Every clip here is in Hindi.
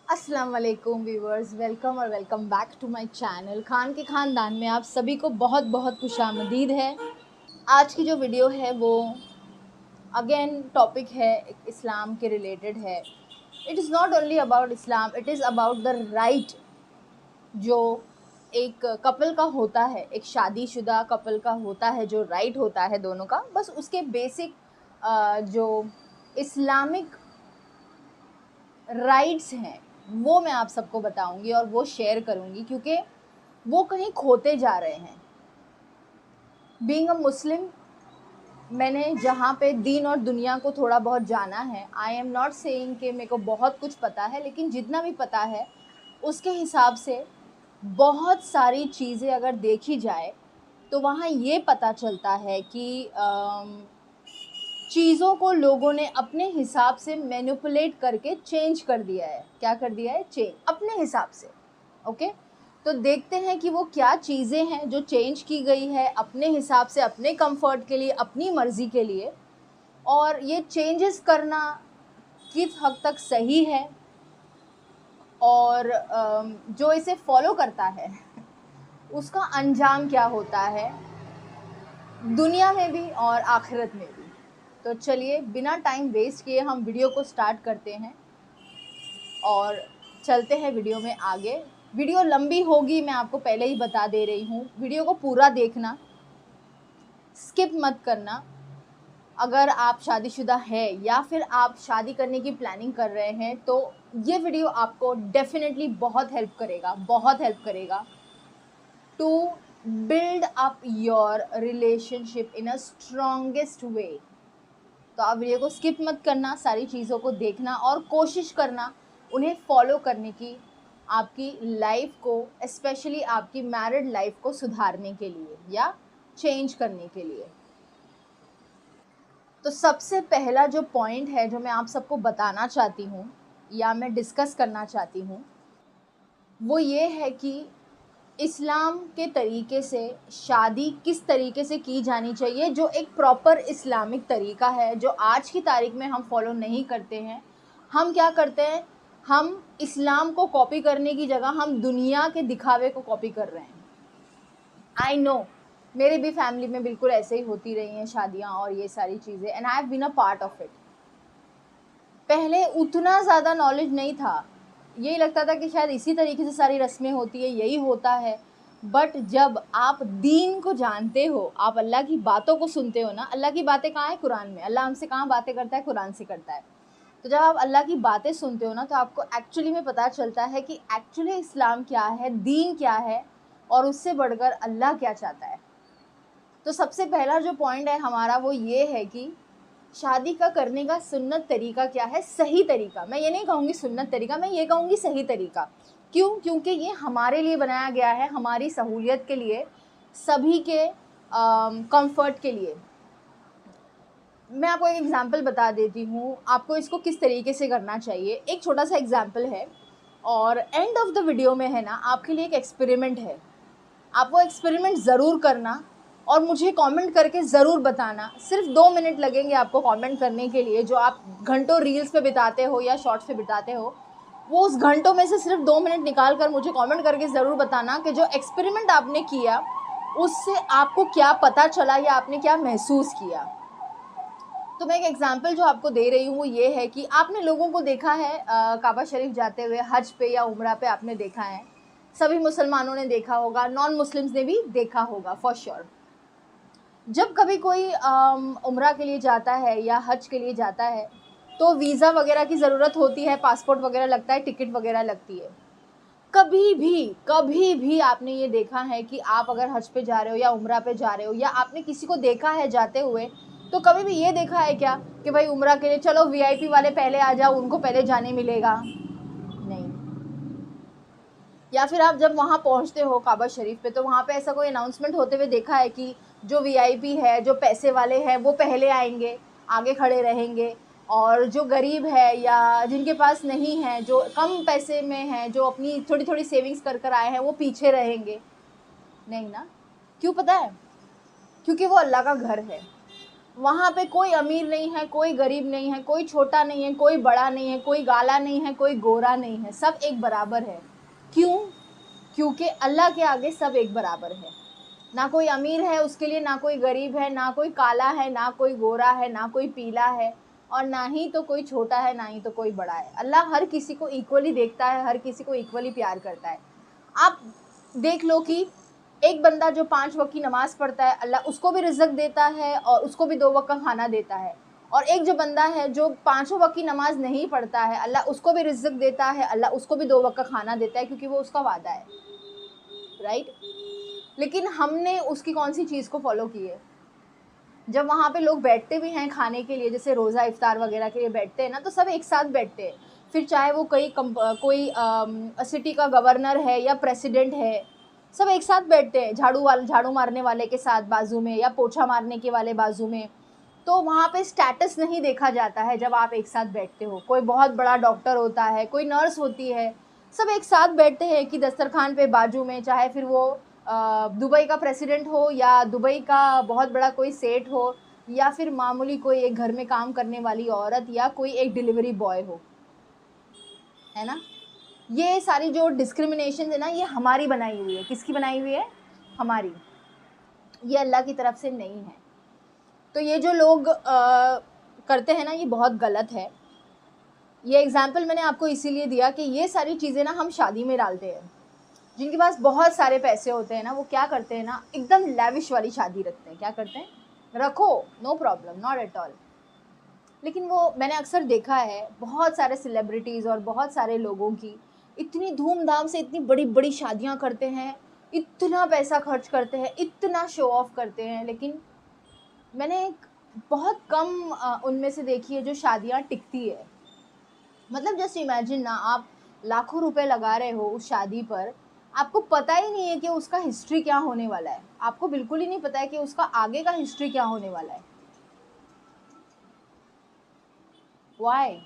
अस्सलाम वालेकुम viewers, welcome back to my channel. Khan के ख़ानदान में आप सभी को बहुत बहुत खुशामदीद है। आज की जो वीडियो है वो अगेन टॉपिक है इस्लाम के रिलेटेड है। It is not only about Islam, it is about the right जो एक कपल का होता है, एक शादीशुदा कपल का होता है, जो राइट होता है दोनों का, बस उसके बेसिक जो इस्लामिक राइट्स हैं वो मैं आप सबको बताऊंगी और वो शेयर करूंगी, क्योंकि वो कहीं खोते जा रहे हैं। बीइंग अ मुस्लिम, मैंने जहाँ पे दीन और दुनिया को थोड़ा बहुत जाना है, आई एम नॉट सेइंग कि मेरे को बहुत कुछ पता है, लेकिन जितना भी पता है उसके हिसाब से बहुत सारी चीज़ें अगर देखी जाए तो वहाँ ये पता चलता है कि चीज़ों को लोगों ने अपने हिसाब से मैनिपुलेट करके चेंज कर दिया है। क्या कर दिया है? चेंज अपने हिसाब से। ओके, तो देखते हैं कि वो क्या चीज़ें हैं जो चेंज की गई है अपने हिसाब से, अपने कंफर्ट के लिए, अपनी मर्ज़ी के लिए, और ये चेंजेस करना किस हद तक सही है, और जो इसे फॉलो करता है उसका अंजाम क्या होता है दुनिया में भी और आखिरत में भी। तो चलिए बिना टाइम वेस्ट किए हम वीडियो को स्टार्ट करते हैं और चलते हैं वीडियो में आगे। वीडियो लंबी होगी, मैं आपको पहले ही बता दे रही हूँ। वीडियो को पूरा देखना, स्किप मत करना। अगर आप शादीशुदा है या फिर आप शादी करने की प्लानिंग कर रहे हैं तो ये वीडियो आपको डेफिनेटली बहुत हेल्प करेगा to build up your relationship in a strongest way. तो आप वीडियो को स्किप मत करना, सारी चीज़ों को देखना और कोशिश करना उन्हें फॉलो करने की, आपकी लाइफ को, स्पेशली आपकी मैरिड लाइफ को सुधारने के लिए या चेंज करने के लिए। तो सबसे पहला जो पॉइंट है जो मैं आप सबको बताना चाहती हूँ या मैं डिस्कस करना चाहती हूँ वो ये है कि इस्लाम के तरीके से शादी किस तरीके से की जानी चाहिए, जो एक प्रॉपर इस्लामिक तरीका है, जो आज की तारीख में हम फॉलो नहीं करते हैं। हम क्या करते हैं, हम इस्लाम को कॉपी करने की जगह हम दुनिया के दिखावे को कॉपी कर रहे हैं। आई नो, मेरे भी फैमिली में बिल्कुल ऐसे ही होती रही हैं शादियाँ और ये सारी चीज़ें, and I have been a part of it. पहले उतना ज़्यादा नॉलेज नहीं था, यही लगता था कि शायद इसी तरीके से सारी रस्में होती है, यही होता है। बट जब आप दीन को जानते हो, आप अल्लाह की बातों को सुनते हो ना, अल्लाह की बातें कहाँ है? कुरान में। अल्लाह हमसे कहाँ बातें करता है? कुरान से करता है। तो जब आप अल्लाह की बातें सुनते हो ना, तो आपको एक्चुअली में पता चलता है कि एक्चुअली इस्लाम क्या है, दीन क्या है, और उससे बढ़कर अल्लाह क्या चाहता है। तो सबसे पहला जो पॉइंट है हमारा वो ये है कि शादी का करने का सुन्नत तरीका क्या है, सही तरीका। मैं ये नहीं कहूँगी सुन्नत तरीका, मैं ये कहूँगी सही तरीका। क्यों? क्योंकि ये हमारे लिए बनाया गया है, हमारी सहूलियत के लिए, सभी के कंफर्ट के लिए। मैं आपको एक एग्जांपल बता देती हूँ, आपको इसको किस तरीके से करना चाहिए। एक छोटा सा एग्जांपल है और एंड ऑफ द वीडियो में है ना, आपके लिए एक एक्सपेरिमेंट है। आप वो एक्सपेरिमेंट ज़रूर करना और मुझे कमेंट करके ज़रूर बताना। सिर्फ 2 मिनट लगेंगे आपको कमेंट करने के लिए, जो आप घंटों रील्स पे बिताते हो या शॉर्ट्स पे बिताते हो, वो उस घंटों में से सिर्फ 2 मिनट निकाल कर मुझे कमेंट करके ज़रूर बताना कि जो एक्सपेरिमेंट आपने किया उससे आपको क्या पता चला या आपने क्या महसूस किया। तो मैं एक एग्जांपल जो आपको दे रही हूँ वो ये है कि आपने लोगों को देखा है काबा शरीफ जाते हुए, हज पे या उम्रा पे आपने देखा है, सभी मुसलमानों ने देखा होगा, नॉन मुस्लिम्स ने भी देखा होगा फॉर श्योर। जब कभी कोई उम्रा के लिए जाता है या हज के लिए जाता है तो वीज़ा वगैरह की ज़रूरत होती है, पासपोर्ट वगैरह लगता है, टिकट वगैरह लगती है। कभी भी आपने ये देखा है कि आप अगर हज पे जा रहे हो या उम्रा पे जा रहे हो या आपने किसी को देखा है जाते हुए, तो कभी भी ये देखा है क्या कि भाई उम्रा के लिए चलो वीआईपी वाले पहले आ जाओ, उनको पहले जाने मिलेगा? नहीं। या फिर आप जब वहाँ पहुँचते हो काबा शरीफ पे, तो वहाँ पे ऐसा कोई अनाउंसमेंट होते हुए देखा है कि जो वीआईपी है, जो पैसे वाले हैं, वो पहले आएंगे, आगे खड़े रहेंगे, और जो गरीब है या जिनके पास नहीं है, जो कम पैसे में है, जो अपनी थोड़ी थोड़ी सेविंग्स कर कर आए हैं, वो पीछे रहेंगे? नहीं ना। क्यों पता है? क्योंकि वो अल्लाह का घर है। वहाँ पे कोई अमीर नहीं है, कोई गरीब नहीं है, कोई छोटा नहीं है, कोई बड़ा नहीं है, कोई काला नहीं है, कोई गोरा नहीं है, सब एक बराबर है। क्यों? क्योंकि अल्लाह के आगे सब एक बराबर है। ना कोई अमीर है उसके लिए, ना कोई गरीब है, ना कोई काला है, ना कोई गोरा है, ना कोई पीला है, और ना ही तो कोई छोटा है, ना ही तो कोई बड़ा है। अल्लाह हर किसी को इक्वली देखता है, हर किसी को इक्वली प्यार करता है। आप देख लो कि एक बंदा जो 5 वक्त की नमाज पढ़ता है, अल्लाह उसको भी रिज़्क देता है और उसको भी 2 वक्त का खाना देता है। और एक जो बंदा है जो 5 वक्त की नमाज नहीं पढ़ता है, अल्लाह उसको भी रिज़्क देता है, अल्लाह उसको भी 2 वक्त का खाना देता है, क्योंकि वो उसका वादा है, राइट? लेकिन हमने उसकी कौन सी चीज़ को फॉलो की है? जब वहाँ पे लोग बैठते भी हैं खाने के लिए, जैसे रोज़ा इफ्तार वगैरह के लिए बैठते हैं ना, तो सब एक साथ बैठते हैं। फिर चाहे वो कोई सिटी का गवर्नर है या प्रेसिडेंट है, सब एक साथ बैठते हैं, झाड़ू मारने वाले के साथ बाजू में, या पोछा मारने के वाले बाजू में। तो वहाँ पे स्टेटस नहीं देखा जाता है जब आप एक साथ बैठते हो। कोई बहुत बड़ा डॉक्टर होता है, कोई नर्स होती है, सब एक साथ बैठते हैं कि दस्तरखान पे बाजू में, चाहे फिर वो दुबई का प्रेसिडेंट हो, या दुबई का बहुत बड़ा कोई सेठ हो, या फिर मामूली कोई एक घर में काम करने वाली औरत, या कोई एक डिलीवरी बॉय हो, है ना? ये सारी जो डिस्क्रिमिनेशन है ना, ये हमारी बनाई हुई है। किसकी बनाई हुई है? हमारी। ये अल्लाह की तरफ से नहीं है। तो ये जो लोग करते हैं ना, ये बहुत गलत है। ये एग्जाम्पल मैंने आपको इसीलिए दिया कि ये सारी चीज़ें ना हम शादी में डालते हैं। जिनके पास बहुत सारे पैसे होते हैं ना, वो क्या करते हैं ना, एकदम लैविश वाली शादी रखते हैं। क्या करते हैं? रखो, no problem, not at all. लेकिन वो मैंने अक्सर देखा है, बहुत सारे सेलिब्रिटीज़ और बहुत सारे लोगों की इतनी धूमधाम से इतनी बड़ी बड़ी शादियां करते हैं, इतना पैसा खर्च करते हैं, इतना शो ऑफ करते हैं, लेकिन मैंने एक बहुत कम उनमें से देखी है जो शादियां टिकती है। मतलब जस्ट इमेजिन ना, आप लाखों रुपए लगा रहे हो उस शादी पर, आपको पता ही नहीं है कि उसका हिस्ट्री क्या होने वाला है, आपको बिल्कुल ही नहीं पता है कि उसका आगे का हिस्ट्री क्या होने वाला है। वाई?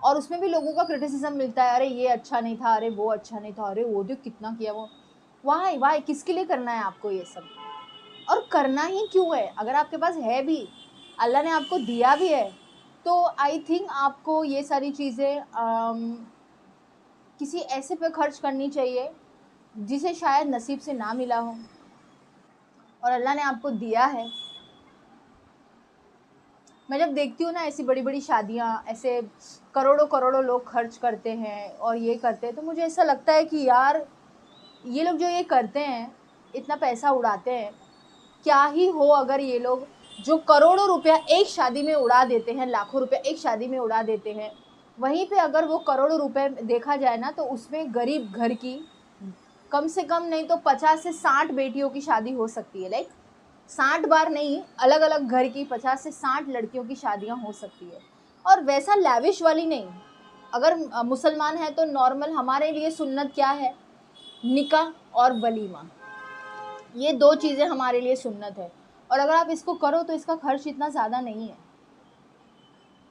और उसमें भी लोगों का क्रिटिसिज्म मिलता है, अरे ये अच्छा नहीं था, अरे वो अच्छा नहीं था, अरे वो देख कितना किया वो। Why why? किसके लिए करना है आपको ये सब? और करना ही क्यों है? अगर आपके पास है भी, अल्लाह ने आपको दिया भी है, तो आई थिंक आपको ये सारी चीज़ें किसी ऐसे पे खर्च करनी चाहिए जिसे शायद नसीब से ना मिला हो, और अल्लाह ने आपको दिया है। मैं जब देखती हूँ ना ऐसी बड़ी बड़ी शादियाँ, ऐसे करोड़ों करोड़ों लोग खर्च करते हैं और ये करते हैं, तो मुझे ऐसा लगता है कि यार, ये लोग जो ये करते हैं, इतना पैसा उड़ाते हैं, क्या ही हो अगर ये लोग जो करोड़ों रुपया एक शादी में उड़ा देते हैं, लाखों रुपया एक शादी में उड़ा देते हैं, वहीं पे अगर वो करोड़ों रुपए देखा जाए ना, तो उसमें गरीब घर की कम से कम नहीं तो 50 से 60 बेटियों की शादी हो सकती है। लाइक 60 बार नहीं, अलग अलग घर की 50 से 60 लड़कियों की शादियां हो सकती है। और वैसा लैविश वाली नहीं। अगर मुसलमान है तो नॉर्मल, हमारे लिए सुन्नत क्या है? निकाह और वलीमा, ये 2 चीज़ें हमारे लिए सुन्नत है। और अगर आप इसको करो तो इसका खर्च इतना ज़्यादा नहीं है,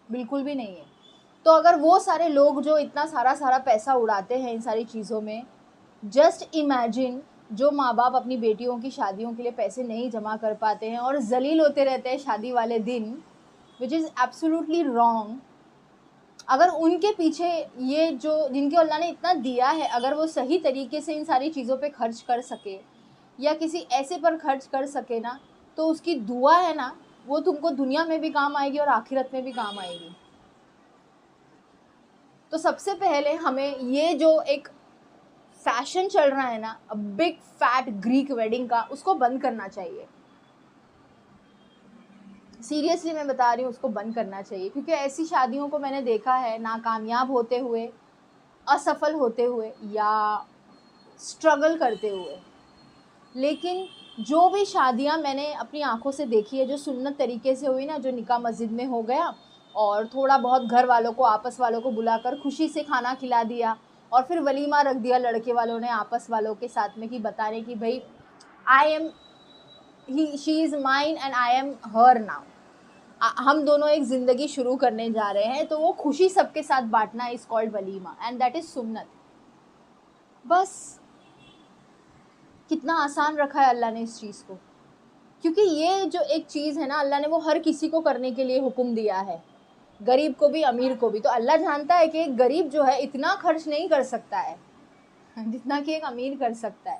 बिल्कुल भी नहीं है। तो अगर वो सारे लोग जो इतना सारा पैसा उड़ाते हैं इन सारी चीज़ों में, जस्ट इमेजिन जो माँ बाप अपनी बेटियों की शादियों के लिए पैसे नहीं जमा कर पाते हैं और जलील होते रहते हैं शादी वाले दिन, विच इज़ एब्सोल्युटली रॉन्ग। अगर उनके पीछे ये जो जिनको अल्लाह ने इतना दिया है, अगर वो सही तरीके से इन सारी चीज़ों पे खर्च कर सके, या किसी ऐसे पर खर्च कर सके ना, तो उसकी दुआ है ना, वो तुमको दुनिया में भी काम आएगी और आखिरत में भी काम आएगी। तो सबसे पहले हमें ये जो एक फैशन चल रहा है ना, बिग फैट ग्रीक वेडिंग का, उसको बंद करना चाहिए। सीरियसली मैं बता रही हूँ, उसको बंद करना चाहिए, क्योंकि ऐसी शादियों को मैंने देखा है नाकामयाब होते हुए, असफल होते हुए, या स्ट्रगल करते हुए। लेकिन जो भी शादियाँ मैंने अपनी आंखों से देखी है, जो सुन्नत तरीके से हुई ना, जो निकाह मस्जिद में हो गया और थोड़ा बहुत घर वालों को, आपस वालों को बुलाकर खुशी से खाना खिला दिया, और फिर वलीमा रख दिया लड़के वालों ने आपस वालों के साथ में, कि बताने कि भाई she is mine and I am her now. हम दोनों एक ज़िंदगी शुरू करने जा रहे हैं, तो वो खुशी सबके साथ बांटना is called walima and that is सुन्नत। बस कितना आसान रखा है अल्लाह ने इस चीज़ को, क्योंकि ये जो एक चीज़ है ना, अल्लाह ने वो हर किसी को करने के लिए हुक्म दिया है, गरीब को भी अमीर को भी। तो अल्लाह जानता है कि एक गरीब जो है इतना खर्च नहीं कर सकता है जितना कि एक अमीर कर सकता है।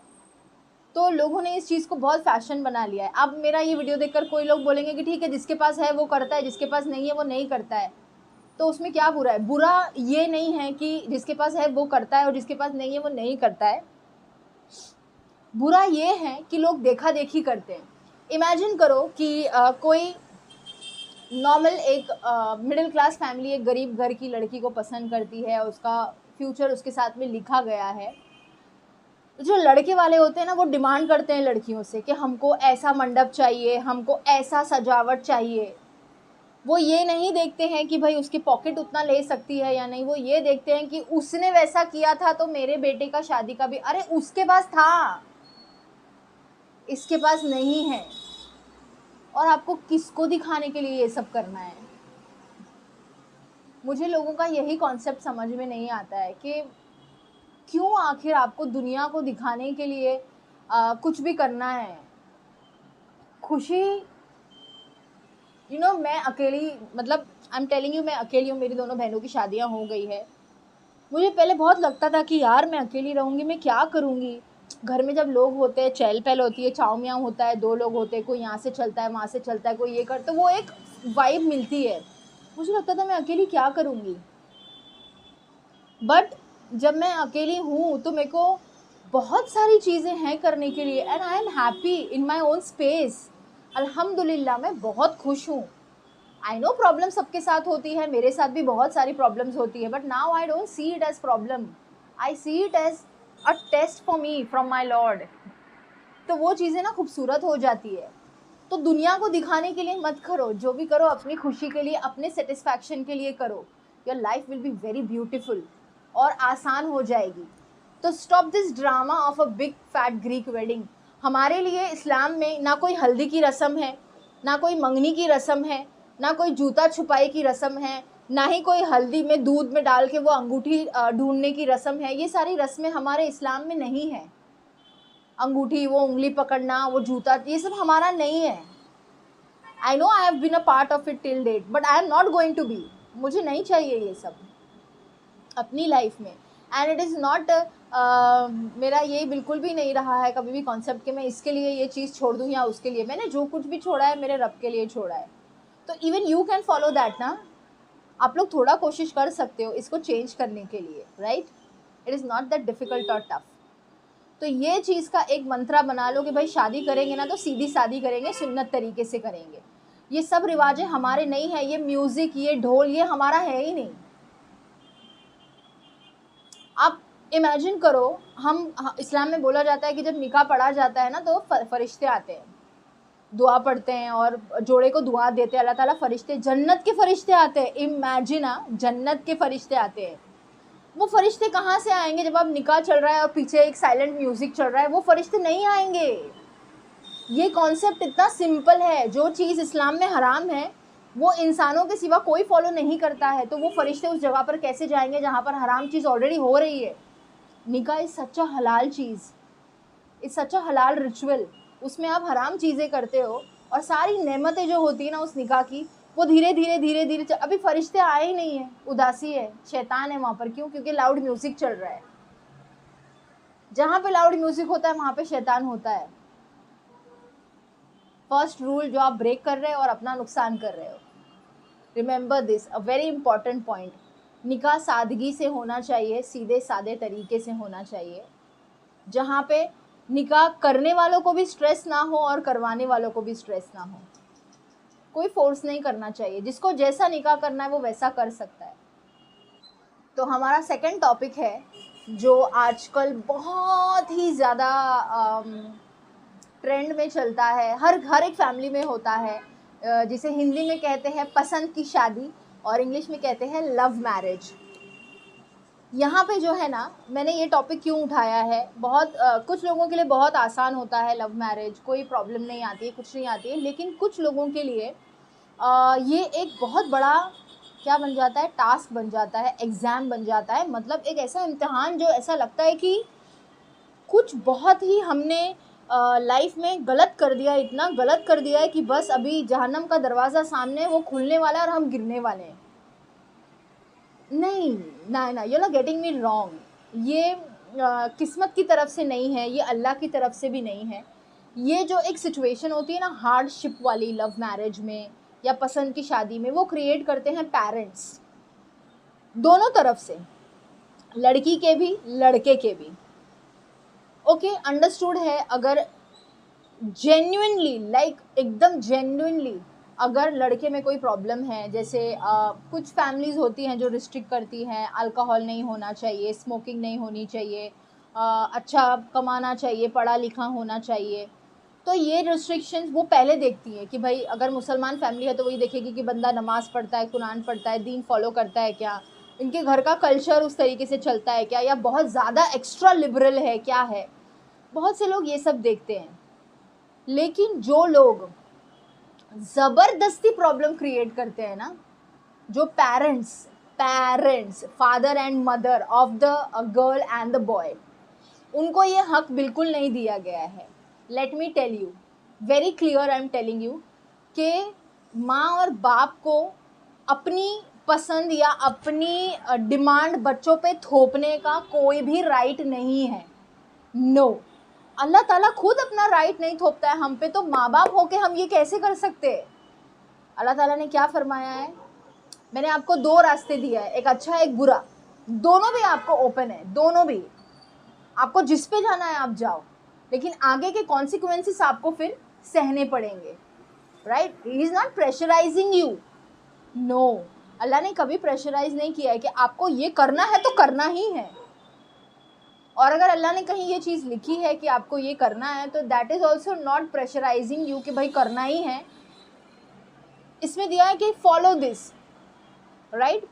तो लोगों ने इस चीज़ को बहुत फैशन बना लिया है। अब मेरा ये वीडियो देखकर कोई लोग बोलेंगे कि ठीक है, जिसके पास है वो करता है, जिसके पास नहीं है वो नहीं करता है, तो उसमें क्या बुरा है? बुरा ये नहीं है कि जिसके पास है वो करता है और जिसके पास नहीं है वो नहीं करता है। बुरा ये है कि लोग देखा देखी करते हैं। इमेजिन करो कि कोई नॉर्मल एक मिडिल क्लास फैमिली एक गरीब घर की लड़की को पसंद करती है, उसका फ्यूचर उसके साथ में लिखा गया है। जो लड़के वाले होते हैं ना, वो डिमांड करते हैं लड़कियों से कि हमको ऐसा मंडप चाहिए, हमको ऐसा सजावट चाहिए। वो ये नहीं देखते हैं कि भाई उसकी पॉकेट उतना ले सकती है या नहीं, वो ये देखते हैं कि उसने वैसा किया था तो मेरे बेटे का शादी का भी, अरे उसके पास था, इसके पास नहीं है। और आपको किसको दिखाने के लिए ये सब करना है? मुझे लोगों का यही कॉन्सेप्ट समझ में नहीं आता है कि क्यों आखिर आपको दुनिया को दिखाने के लिए कुछ भी करना है। खुशी मैं अकेली, मतलब आई एम टेलिंग यू, मैं अकेली हूँ, मेरी दोनों बहनों की शादियाँ हो गई है। मुझे पहले बहुत लगता था कि यार मैं अकेली रहूँगी, मैं क्या करूँगी। घर में जब लोग होते हैं, चहल पहल होती है, चाव म्याव होता है, दो लोग होते हैं, कोई यहाँ से चलता है, वहाँ से चलता है, कोई ये कर, तो वो एक वाइब मिलती है। मुझे लगता था मैं अकेली क्या करूँगी, बट जब मैं अकेली हूँ तो मेरे को बहुत सारी चीज़ें हैं करने के लिए and I am happy in my own space. अल्हम्दुलिल्लाह मैं बहुत खुश हूँ। आई नो प्रॉब्लम सबके साथ होती है, मेरे साथ भी बहुत सारी प्रॉब्लम्स होती है, but now I don't see it as problem, I see it as a test for me from my lord. तो वो चीज़ें ना खूबसूरत हो जाती है। तो दुनिया को दिखाने के लिए मत करो, जो भी करो अपनी खुशी के लिए, अपने सेटिस्फैक्शन के लिए करो। Your life will be very beautiful और आसान हो जाएगी। तो stop this drama of a big fat Greek wedding. हमारे लिए इस्लाम में ना कोई हल्दी की रस्म है, ना कोई मंगनी की रस्म है, ना कोई जूता छुपाई की रस्म है, ना ही कोई हल्दी में दूध में डाल के वो अंगूठी ढूंढने की रस्म है। ये सारी रस्में हमारे इस्लाम में नहीं है। अंगूठी, वो उंगली पकड़ना, वो जूता, ये सब हमारा नहीं है। I know I have been a part of it till date, but I am not going to be. मुझे नहीं चाहिए ये सब अपनी लाइफ में। एंड इट इज़ नॉट, मेरा ये बिल्कुल भी नहीं रहा है कभी भी कॉन्सेप्ट कि मैं इसके लिए ये चीज़ छोड़ दूँ या उसके लिए। मैंने जो कुछ भी छोड़ा है मेरे रब के लिए छोड़ा है। तो even you can follow that ना। आप लोग थोड़ा कोशिश कर सकते हो इसको चेंज करने के लिए, right? It is not that difficult और टफ। तो ये चीज़ का एक मंत्रा बना लो कि भाई शादी करेंगे ना तो सीधी शादी करेंगे, सुन्नत तरीके से करेंगे। ये सब रिवाजें हमारे नहीं है, ये म्यूज़िक, ये ढोल, ये हमारा है ही नहीं। आप इमेजिन करो, इस्लाम में बोला जाता है कि जब निकाह पढ़ा जाता है ना तो फरिश्ते आते हैं, दुआ पढ़ते हैं और जोड़े को दुआ देते हैं। अल्लाह ताला फरिश्ते, जन्नत के फरिश्ते आते हैं। इमेजिन, जन्नत के फरिश्ते आते हैं। वो फरिश्ते कहाँ से आएंगे जब अब निकाह चल रहा है और पीछे एक साइलेंट म्यूजिक चल रहा है? वो फरिश्ते नहीं आएंगे। ये कॉन्सेप्ट इतना सिंपल है। जो चीज़ इस्लाम में हराम है वो इंसानों के सिवा कोई फॉलो नहीं करता है, तो वो फरिश्ते उस जगह पर कैसे जाएंगे जहाँ पर हराम चीज़ ऑलरेडी हो रही है? निकाह इज़ सच अ हलाल चीज़, इज़ सच अ हलाल रिचुअल। उसमें आप हराम चीज़ें करते हो और सारी नेमतें जो होती है ना उस निकाह की, वो धीरे धीरे धीरे धीरे अभी फरिश्ते आए ही नहीं है, उदासी है, शैतान है वहाँ पर। क्यों? क्योंकि लाउड म्यूज़िक चल रहा है। जहाँ पे लाउड म्यूज़िक होता है वहाँ पे शैतान होता है। फर्स्ट रूल जो आप ब्रेक कर रहे हो और अपना नुकसान कर रहे हो। Remember this, a very important point. निकाह सादगी से होना चाहिए, सीधे सादे तरीके से होना चाहिए, जहाँ पे निकाह करने वालों को भी स्ट्रेस ना हो और करवाने वालों को भी स्ट्रेस ना हो। कोई फोर्स नहीं करना चाहिए, जिसको जैसा निकाह करना है वो वैसा कर सकता है। तो हमारा सेकंड टॉपिक है जो आजकल बहुत ही ज़्यादा ट्रेंड में चलता है, हर एक फैमिली में होता है, जिसे हिंदी में कहते हैं पसंद की शादी और इंग्लिश में कहते हैं लव मैरिज। यहाँ पे जो है ना, मैंने ये टॉपिक क्यों उठाया है, बहुत कुछ लोगों के लिए बहुत आसान होता है लव मैरिज, कोई प्रॉब्लम नहीं आती है, कुछ नहीं आती है। लेकिन कुछ लोगों के लिए ये एक बहुत बड़ा क्या बन जाता है, टास्क बन जाता है, एग्ज़ाम बन जाता है। मतलब एक ऐसा इम्तिहान जो ऐसा लगता है कि कुछ बहुत ही हमने लाइफ में गलत कर दिया, इतना गलत कर दिया है कि बस अभी जहन्नम का दरवाज़ा सामने है, वो खुलने वाला है और हम गिरने वाले हैं। नहीं, ना ना, you are getting me wrong. ये किस्मत की तरफ से नहीं है, ये अल्लाह की तरफ से भी नहीं है। ये जो एक सिचुएशन होती है ना हार्डशिप वाली लव मैरिज में या पसंद की शादी में, वो क्रिएट करते हैं पेरेंट्स, दोनों तरफ से, लड़की के भी लड़के के भी। ओके, अंडरस्टूड है। अगर जेन्युइनली एकदम जेन्युइनली अगर लड़के में कोई प्रॉब्लम है, जैसे कुछ फैमिलीज़ होती हैं जो रिस्ट्रिक्ट करती हैं, अल्कोहल नहीं होना चाहिए, स्मोकिंग नहीं होनी चाहिए, अच्छा कमाना चाहिए, पढ़ा लिखा होना चाहिए, तो ये रिस्ट्रिक्शंस वो पहले देखती हैं कि भाई अगर मुसलमान फैमिली है तो वही देखेगी कि बंदा नमाज़ पढ़ता है, कुरान पढ़ता है, दीन फॉलो करता है क्या, इनके घर का कल्चर उस तरीके से चलता है क्या, या बहुत ज़्यादा एक्स्ट्रा लिबरल है क्या है। बहुत से लोग ये सब देखते हैं। लेकिन जो लोग ज़बरदस्ती प्रॉब्लम क्रिएट करते हैं ना, जो parents father and mother of the girl and the boy, उनको ये हक बिल्कुल नहीं दिया गया है। Let me tell you very clear, I am telling you कि माँ और बाप को अपनी पसंद या अपनी डिमांड बच्चों पे थोपने का कोई भी राइट नहीं है। नो, अल्लाह ताला खुद अपना राइट नहीं थोपता है हम पे, तो माँ बाप होके हम ये कैसे कर सकते हैं। अल्लाह ताला ने क्या फरमाया है, मैंने आपको दो रास्ते दिया है, एक अच्छा एक बुरा, दोनों भी आपको ओपन है, दोनों भी आपको जिस पे जाना है आप जाओ, लेकिन आगे के कॉन्सिक्वेंसेस आपको फिर सहने पड़ेंगे। Right, he is not pressurising you. No, Allah ने कभी प्रेशराइज नहीं किया है कि आपको ये करना है तो करना ही है। और अगर अल्लाह ने कहीं ये चीज़ लिखी है कि आपको ये करना है, तो that is also not pressurising you कि भाई करना ही है। इसमें दिया है कि फॉलो दिस, राइट,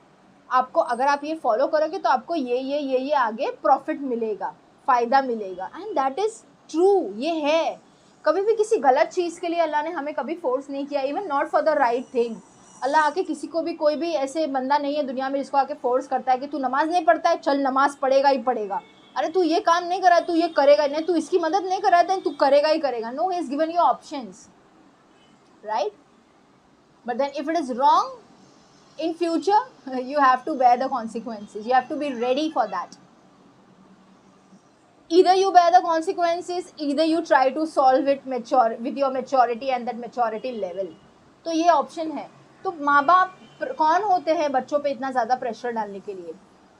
आपको अगर आप ये फॉलो करोगे तो आपको ये आगे प्रॉफिट मिलेगा, फ़ायदा मिलेगा, एंड दैट इज़ ट्रू। ये है, कभी भी किसी गलत चीज़ के लिए अल्लाह ने हमें कभी फोर्स नहीं किया, even not for the right thing. Allah आके किसी को भी, कोई भी ऐसे बंदा नहीं है दुनिया में जिसको आके फोर्स करता है कि तू नमाज़ नहीं पढ़ता है, चल नमाज़ पढ़ेगा ही पढ़ेगा, अरे तू ये काम नहीं कर रहा है, तू ये करेगा नहीं, तू इसकी मदद नहीं कर रहा है तू करेगा ही करेगा। No, he is given you options, right, but then if it is wrong in future you have to bear the consequences, you have to be ready for that. Either you bear the consequences, either you try to solve it with your maturity and that maturity level. तो ये ऑप्शन है। तो माँ बाप कौन होते हैं बच्चों पे इतना ज़्यादा प्रेशर डालने के लिए।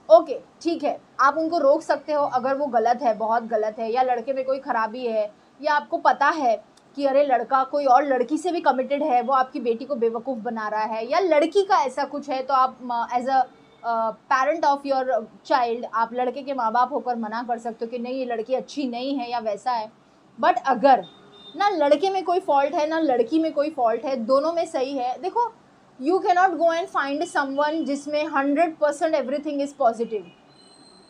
ओके, ठीक है, आप उनको रोक सकते हो अगर वो गलत है, बहुत गलत है, या लड़के में कोई खराबी है, या आपको पता है कि अरे लड़का कोई और लड़की से भी कमिटेड है, वो आपकी बेटी को बेवकूफ़ बना रहा है, या लड़की का ऐसा कुछ है, तो आप as a parent of your child आप लड़के के माँ बाप होकर मना कर सकते हो कि नहीं ये लड़की अच्छी नहीं है या वैसा है। बट अगर ना लड़के में कोई फॉल्ट है ना लड़की में कोई फॉल्ट है, दोनों में सही है। देखो, you can not go and find someone जिसमें 100% एवरीथिंग इज़ पॉजिटिव।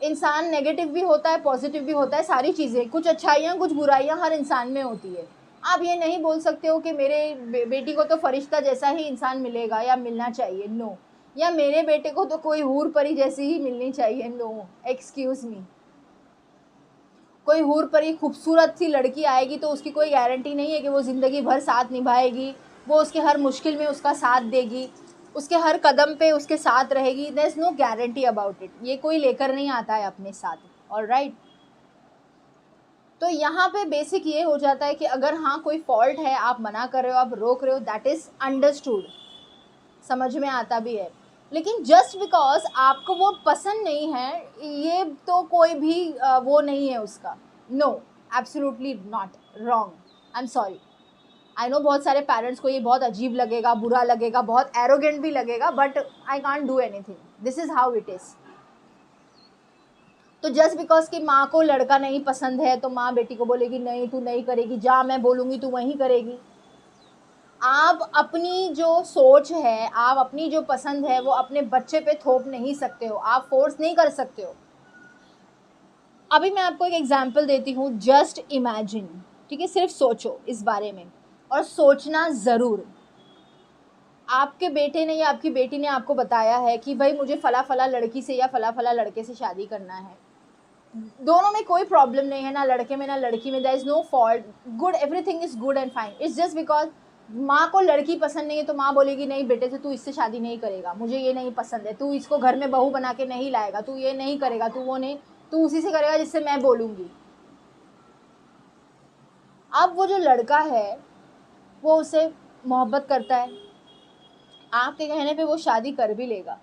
इंसान नेगेटिव भी होता है, पॉजिटिव भी होता है, सारी चीज़ें, कुछ अच्छाइयाँ कुछ बुराइयाँ हर इंसान में होती है। आप ये नहीं बोल सकते हो कि मेरे बेटी को तो फरिश्ता जैसा ही इंसान मिलेगा या मिलना चाहिए, नो, या मेरे बेटे को तो कोई हूर परी जैसी ही मिलनी चाहिए, नो, एक्सक्यूज़ मी। कोई हूर परी खूबसूरत सी लड़की आएगी तो उसकी कोई गारंटी नहीं है कि वो ज़िंदगी भर साथ निभाएगी, वो उसके हर मुश्किल में उसका साथ देगी, उसके हर कदम पे उसके साथ रहेगी। There is no guarantee about it, ये कोई लेकर नहीं आता है अपने साथ, ऑलराइट। तो यहाँ पे बेसिक ये हो जाता है कि अगर हाँ कोई फॉल्ट है, आप मना कर रहे हो, आप रोक रहे हो, दैट इज़ अंडरस्टूड, समझ में आता भी है। लेकिन जस्ट बिकॉज आपको वो पसंद नहीं है, ये तो कोई भी वो नहीं है उसका। No, absolutely not, wrong, I am sorry. I know बहुत सारे पेरेंट्स को ये बहुत अजीब लगेगा, बुरा लगेगा, बहुत एरोगेंट भी लगेगा, but I can't do anything, this is how it is. तो जस्ट बिकॉज कि माँ को लड़का नहीं पसंद है तो माँ बेटी को बोलेगी नहीं तू नहीं करेगी, जा मैं बोलूँगी तू वहीं करेगी। आप अपनी जो सोच है, आप अपनी जो पसंद है वो अपने बच्चे पे थोप नहीं सकते हो, आप फोर्स नहीं कर सकते हो। अभी मैं आपको एक एग्जांपल देती हूँ, जस्ट इमेजिन, ठीक है, सिर्फ सोचो इस बारे में, और सोचना ज़रूर। आपके बेटे ने या आपकी बेटी ने आपको बताया है कि भाई मुझे फला फला लड़की से या फला फला लड़के से शादी करना है, दोनों में कोई प्रॉब्लम नहीं है, ना लड़के में ना लड़की में, there is no fault, good, everything is good and fine. It's just because माँ को लड़की पसंद नहीं है तो माँ बोलेगी नहीं बेटे से तू इससे शादी नहीं करेगा, मुझे ये नहीं पसंद है, तू इसको घर में बहू बना के नहीं लाएगा, तू ये नहीं करेगा, तू वो नहीं, तू उसी से करेगा जिससे मैं बोलूँगी। अब वो जो लड़का है वो उससे मोहब्बत करता है, आपके कहने पे वो शादी कर भी लेगा।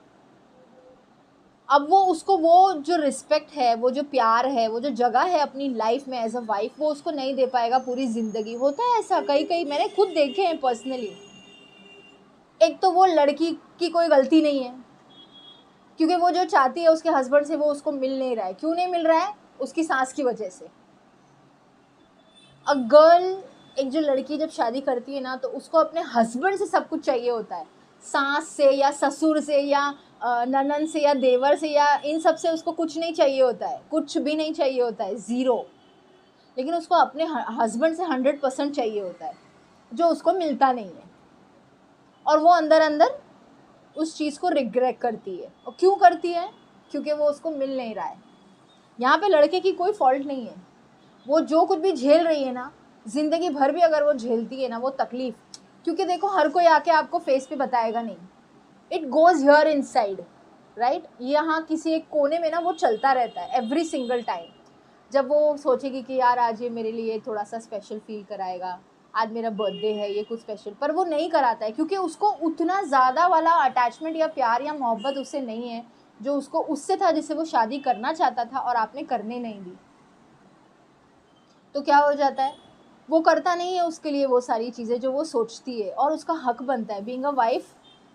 अब वो उसको वो जो रिस्पेक्ट है, वो जो प्यार है, वो जो जगह है अपनी लाइफ में एज अ वाइफ, वो उसको नहीं दे पाएगा पूरी ज़िंदगी। होता है ऐसा, कई कई मैंने खुद देखे हैं पर्सनली। एक तो वो लड़की की कोई गलती नहीं है, क्योंकि वो जो चाहती है उसके हस्बैंड से वो उसको मिल नहीं रहा है। क्यों नहीं मिल रहा है? उसकी सास की वजह से। अ गर्ल, एक जो लड़की जब शादी करती है ना तो उसको अपने हस्बैंड से सब कुछ चाहिए होता है, सास से या ससुर से या ननन से या देवर से या इन सब से उसको कुछ नहीं चाहिए होता है, कुछ भी नहीं चाहिए होता है, ज़ीरो। लेकिन उसको अपने हस्बैंड से 100% चाहिए होता है, जो उसको मिलता नहीं है, और वो अंदर अंदर उस चीज़ को रिग्रेट करती है। और क्यों करती है? क्योंकि वो उसको मिल नहीं रहा है। यहाँ पे लड़के की कोई फॉल्ट नहीं है, वो जो कुछ भी झेल रही है ना, ज़िंदगी भर भी अगर वो झेलती है ना वो तकलीफ़, क्योंकि देखो हर कोई आके आपको फेस पे बताएगा नहीं, it goes here inside, right. यहाँ किसी एक कोने में ना वो चलता रहता है एवरी सिंगल टाइम। जब वो सोचेगी कि यार आज ये मेरे लिए थोड़ा सा स्पेशल फील कराएगा, आज मेरा बर्थडे है, ये कुछ स्पेशल, पर वो नहीं कराता है, क्योंकि उसको उतना ज़्यादा वाला अटैचमेंट या प्यार या मोहब्बत उससे नहीं है जो उसको उससे था जिससे वो शादी करना चाहता था और आपने करने नहीं दी। तो क्या हो जाता है, वो करता नहीं है उसके लिए वो सारी चीज़ें जो वो सोचती है, और उसका हक बनता है बीइंग अ वाइफ।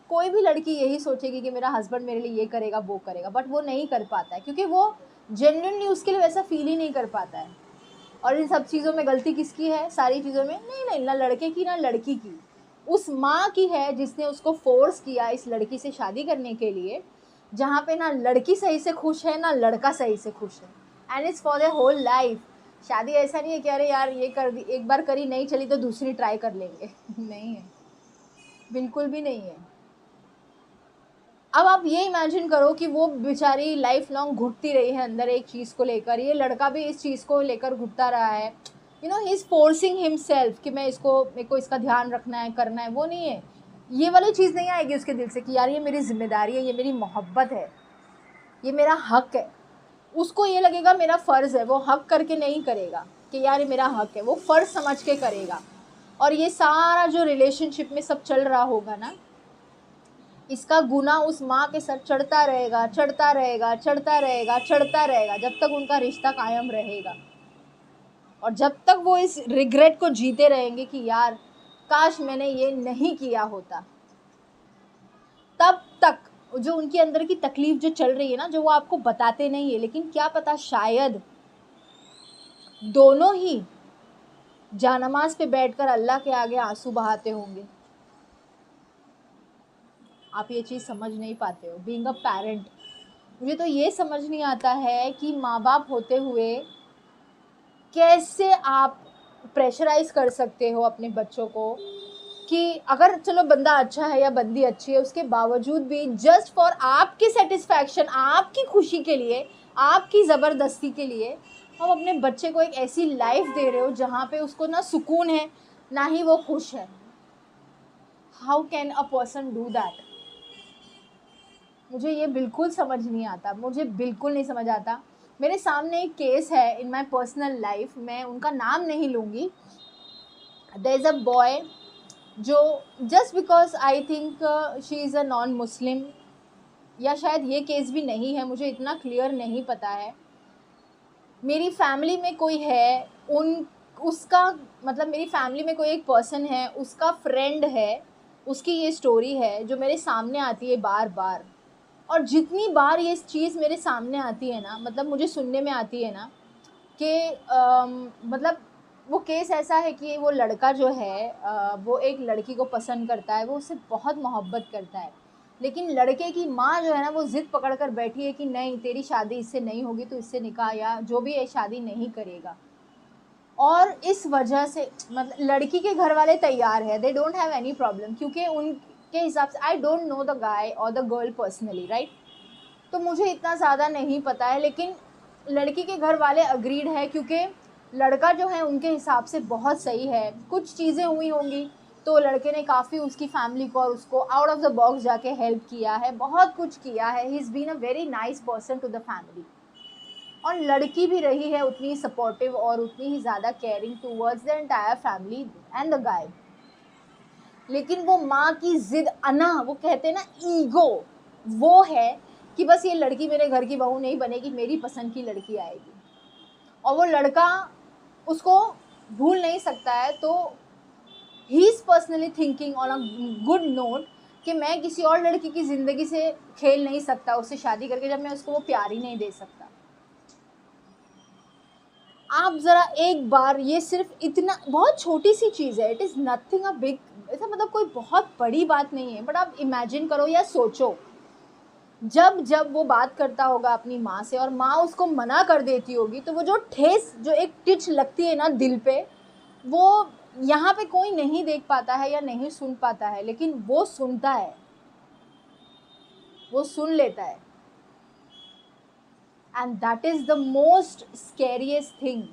कोई भी लड़की यही सोचेगी कि मेरा हस्बैंड मेरे लिए ये करेगा वो करेगा, बट वो नहीं कर पाता है क्योंकि वो जेन्युइनली उसके लिए वैसा फील ही नहीं कर पाता है। और इन सब चीज़ों में गलती किसकी है? सारी चीज़ों में नहीं नहीं, ना लड़के की ना लड़की की, उस माँ की है जिसने उसको फोर्स किया इस लड़की से शादी करने के लिए, जहाँ पे ना लड़की सही से खुश है ना लड़का सही से खुश है, and it's for the whole life. शादी ऐसा नहीं है कि अरे यार ये कर दी, एक बार करी नहीं चली तो दूसरी ट्राई कर लेंगे नहीं है, बिल्कुल भी नहीं है। अब आप ये इमेजिन करो कि वो बेचारी लाइफ लॉन्ग घुटती रही है अंदर एक चीज़ को लेकर, ये लड़का भी इस चीज़ को लेकर घुटता रहा है, you know he is forcing himself कि मेरे को इसका ध्यान रखना है, करना है। वो नहीं है, ये वाली चीज़ नहीं आएगी उसके दिल से कि यार ये मेरी जिम्मेदारी है, ये मेरी मोहब्बत है, ये मेरा हक है। उसको ये लगेगा मेरा फ़र्ज़ है, वो हक करके नहीं करेगा कि यार ये मेरा हक है, वो फ़र्ज़ समझ के करेगा। और ये सारा जो रिलेशनशिप में सब चल रहा होगा ना, इसका गुना उस माँ के सर चढ़ता रहेगा, चढ़ता रहेगा, चढ़ता रहेगा, चढ़ता रहेगा, जब तक उनका रिश्ता कायम रहेगा। और जब तक वो इस रिग्रेट को जीते रहेंगे कि यार काश मैंने ये नहीं किया होता, तब तक जो उनके अंदर की तकलीफ़ जो चल रही है ना, जो वो आपको बताते नहीं है, लेकिन क्या पता शायद दोनों ही जानमाज़ पे बैठकर अल्लाह के आगे आंसू बहाते होंगे। आप ये चीज़ समझ नहीं पाते हो बीइंग अ पेरेंट। मुझे तो ये समझ नहीं आता है कि माँ बाप होते हुए कैसे आप प्रेशराइज़ कर सकते हो अपने बच्चों को कि अगर चलो बंदा अच्छा है या बंदी अच्छी है, उसके बावजूद भी जस्ट फॉर आपकी सेटिस्फैक्शन, आपकी खुशी के लिए, आपकी ज़बरदस्ती के लिए हम अपने बच्चे को एक ऐसी लाइफ दे रहे हो जहाँ पे उसको ना सुकून है ना ही वो खुश है। How can a person do that? मुझे ये बिल्कुल समझ नहीं आता, मुझे बिल्कुल नहीं समझ आता। मेरे सामने एक केस है इन माई पर्सनल लाइफ, मैं उनका नाम नहीं लूँगी। देयर इज़ अ बॉय जो just because I think she is a non Muslim, या शायद ये केस भी नहीं है, मुझे इतना क्लियर नहीं पता है। मेरी फैमिली में कोई है, उसका मतलब मेरी फैमिली में कोई एक पर्सन है, उसका फ्रेंड है, उसकी ये स्टोरी है जो मेरे सामने आती है बार बार। और जितनी बार ये चीज़ मेरे सामने आती है ना, मतलब मुझे सुनने में आती है ना कि मतलब वो केस ऐसा है कि वो लड़का जो है वो एक लड़की को पसंद करता है, वो उससे बहुत मोहब्बत करता है, लेकिन लड़के की माँ जो है ना वो ज़िद पकड़ कर बैठी है कि नहीं तेरी शादी इससे नहीं होगी, तो इससे निकाह या जो भी है शादी नहीं करेगा। और इस वजह से मतलब लड़की के घर वाले तैयार है, they don't have any problem, क्योंकि के हिसाब से, I don't know the guy और द गर्ल पर्सनली, राइट, तो मुझे इतना ज़्यादा नहीं पता है, लेकिन लड़की के घर वाले अग्रीड है क्योंकि लड़का जो है उनके हिसाब से बहुत सही है। कुछ चीज़ें हुई होंगी तो लड़के ने काफ़ी उसकी फैमिली को और उसको आउट ऑफ द बॉक्स जाके हेल्प किया है, बहुत कुछ किया है। He is been a very nice person to the family. और लड़की भी रही है उतनी सपोर्टिव और उतनी ही ज़्यादा caring towards the entire family and the guy. लेकिन वो माँ की जिद, अना, वो कहते हैं ना ईगो, वो है कि बस ये लड़की मेरे घर की बहू नहीं बनेगी, मेरी पसंद की लड़की आएगी। और वो लड़का उसको भूल नहीं सकता है, तो he is personally thinking on a good note कि मैं किसी और लड़की की ज़िंदगी से खेल नहीं सकता उससे शादी करके, जब मैं उसको वो प्यार ही नहीं दे सकता। आप ज़रा एक बार, ये सिर्फ इतना बहुत छोटी सी चीज़ है, it is nothing a big, ऐसा मतलब कोई बहुत बड़ी बात नहीं है, बट आप इमेजिन करो या सोचो, जब जब वो बात करता होगा अपनी माँ से और माँ उसको मना कर देती होगी, तो वो जो ठेस, जो एक टिच लगती है ना दिल पे, वो यहाँ पे कोई नहीं देख पाता है या नहीं सुन पाता है, लेकिन वो सुनता है, वो सुन लेता है। And that is the most scariest thing.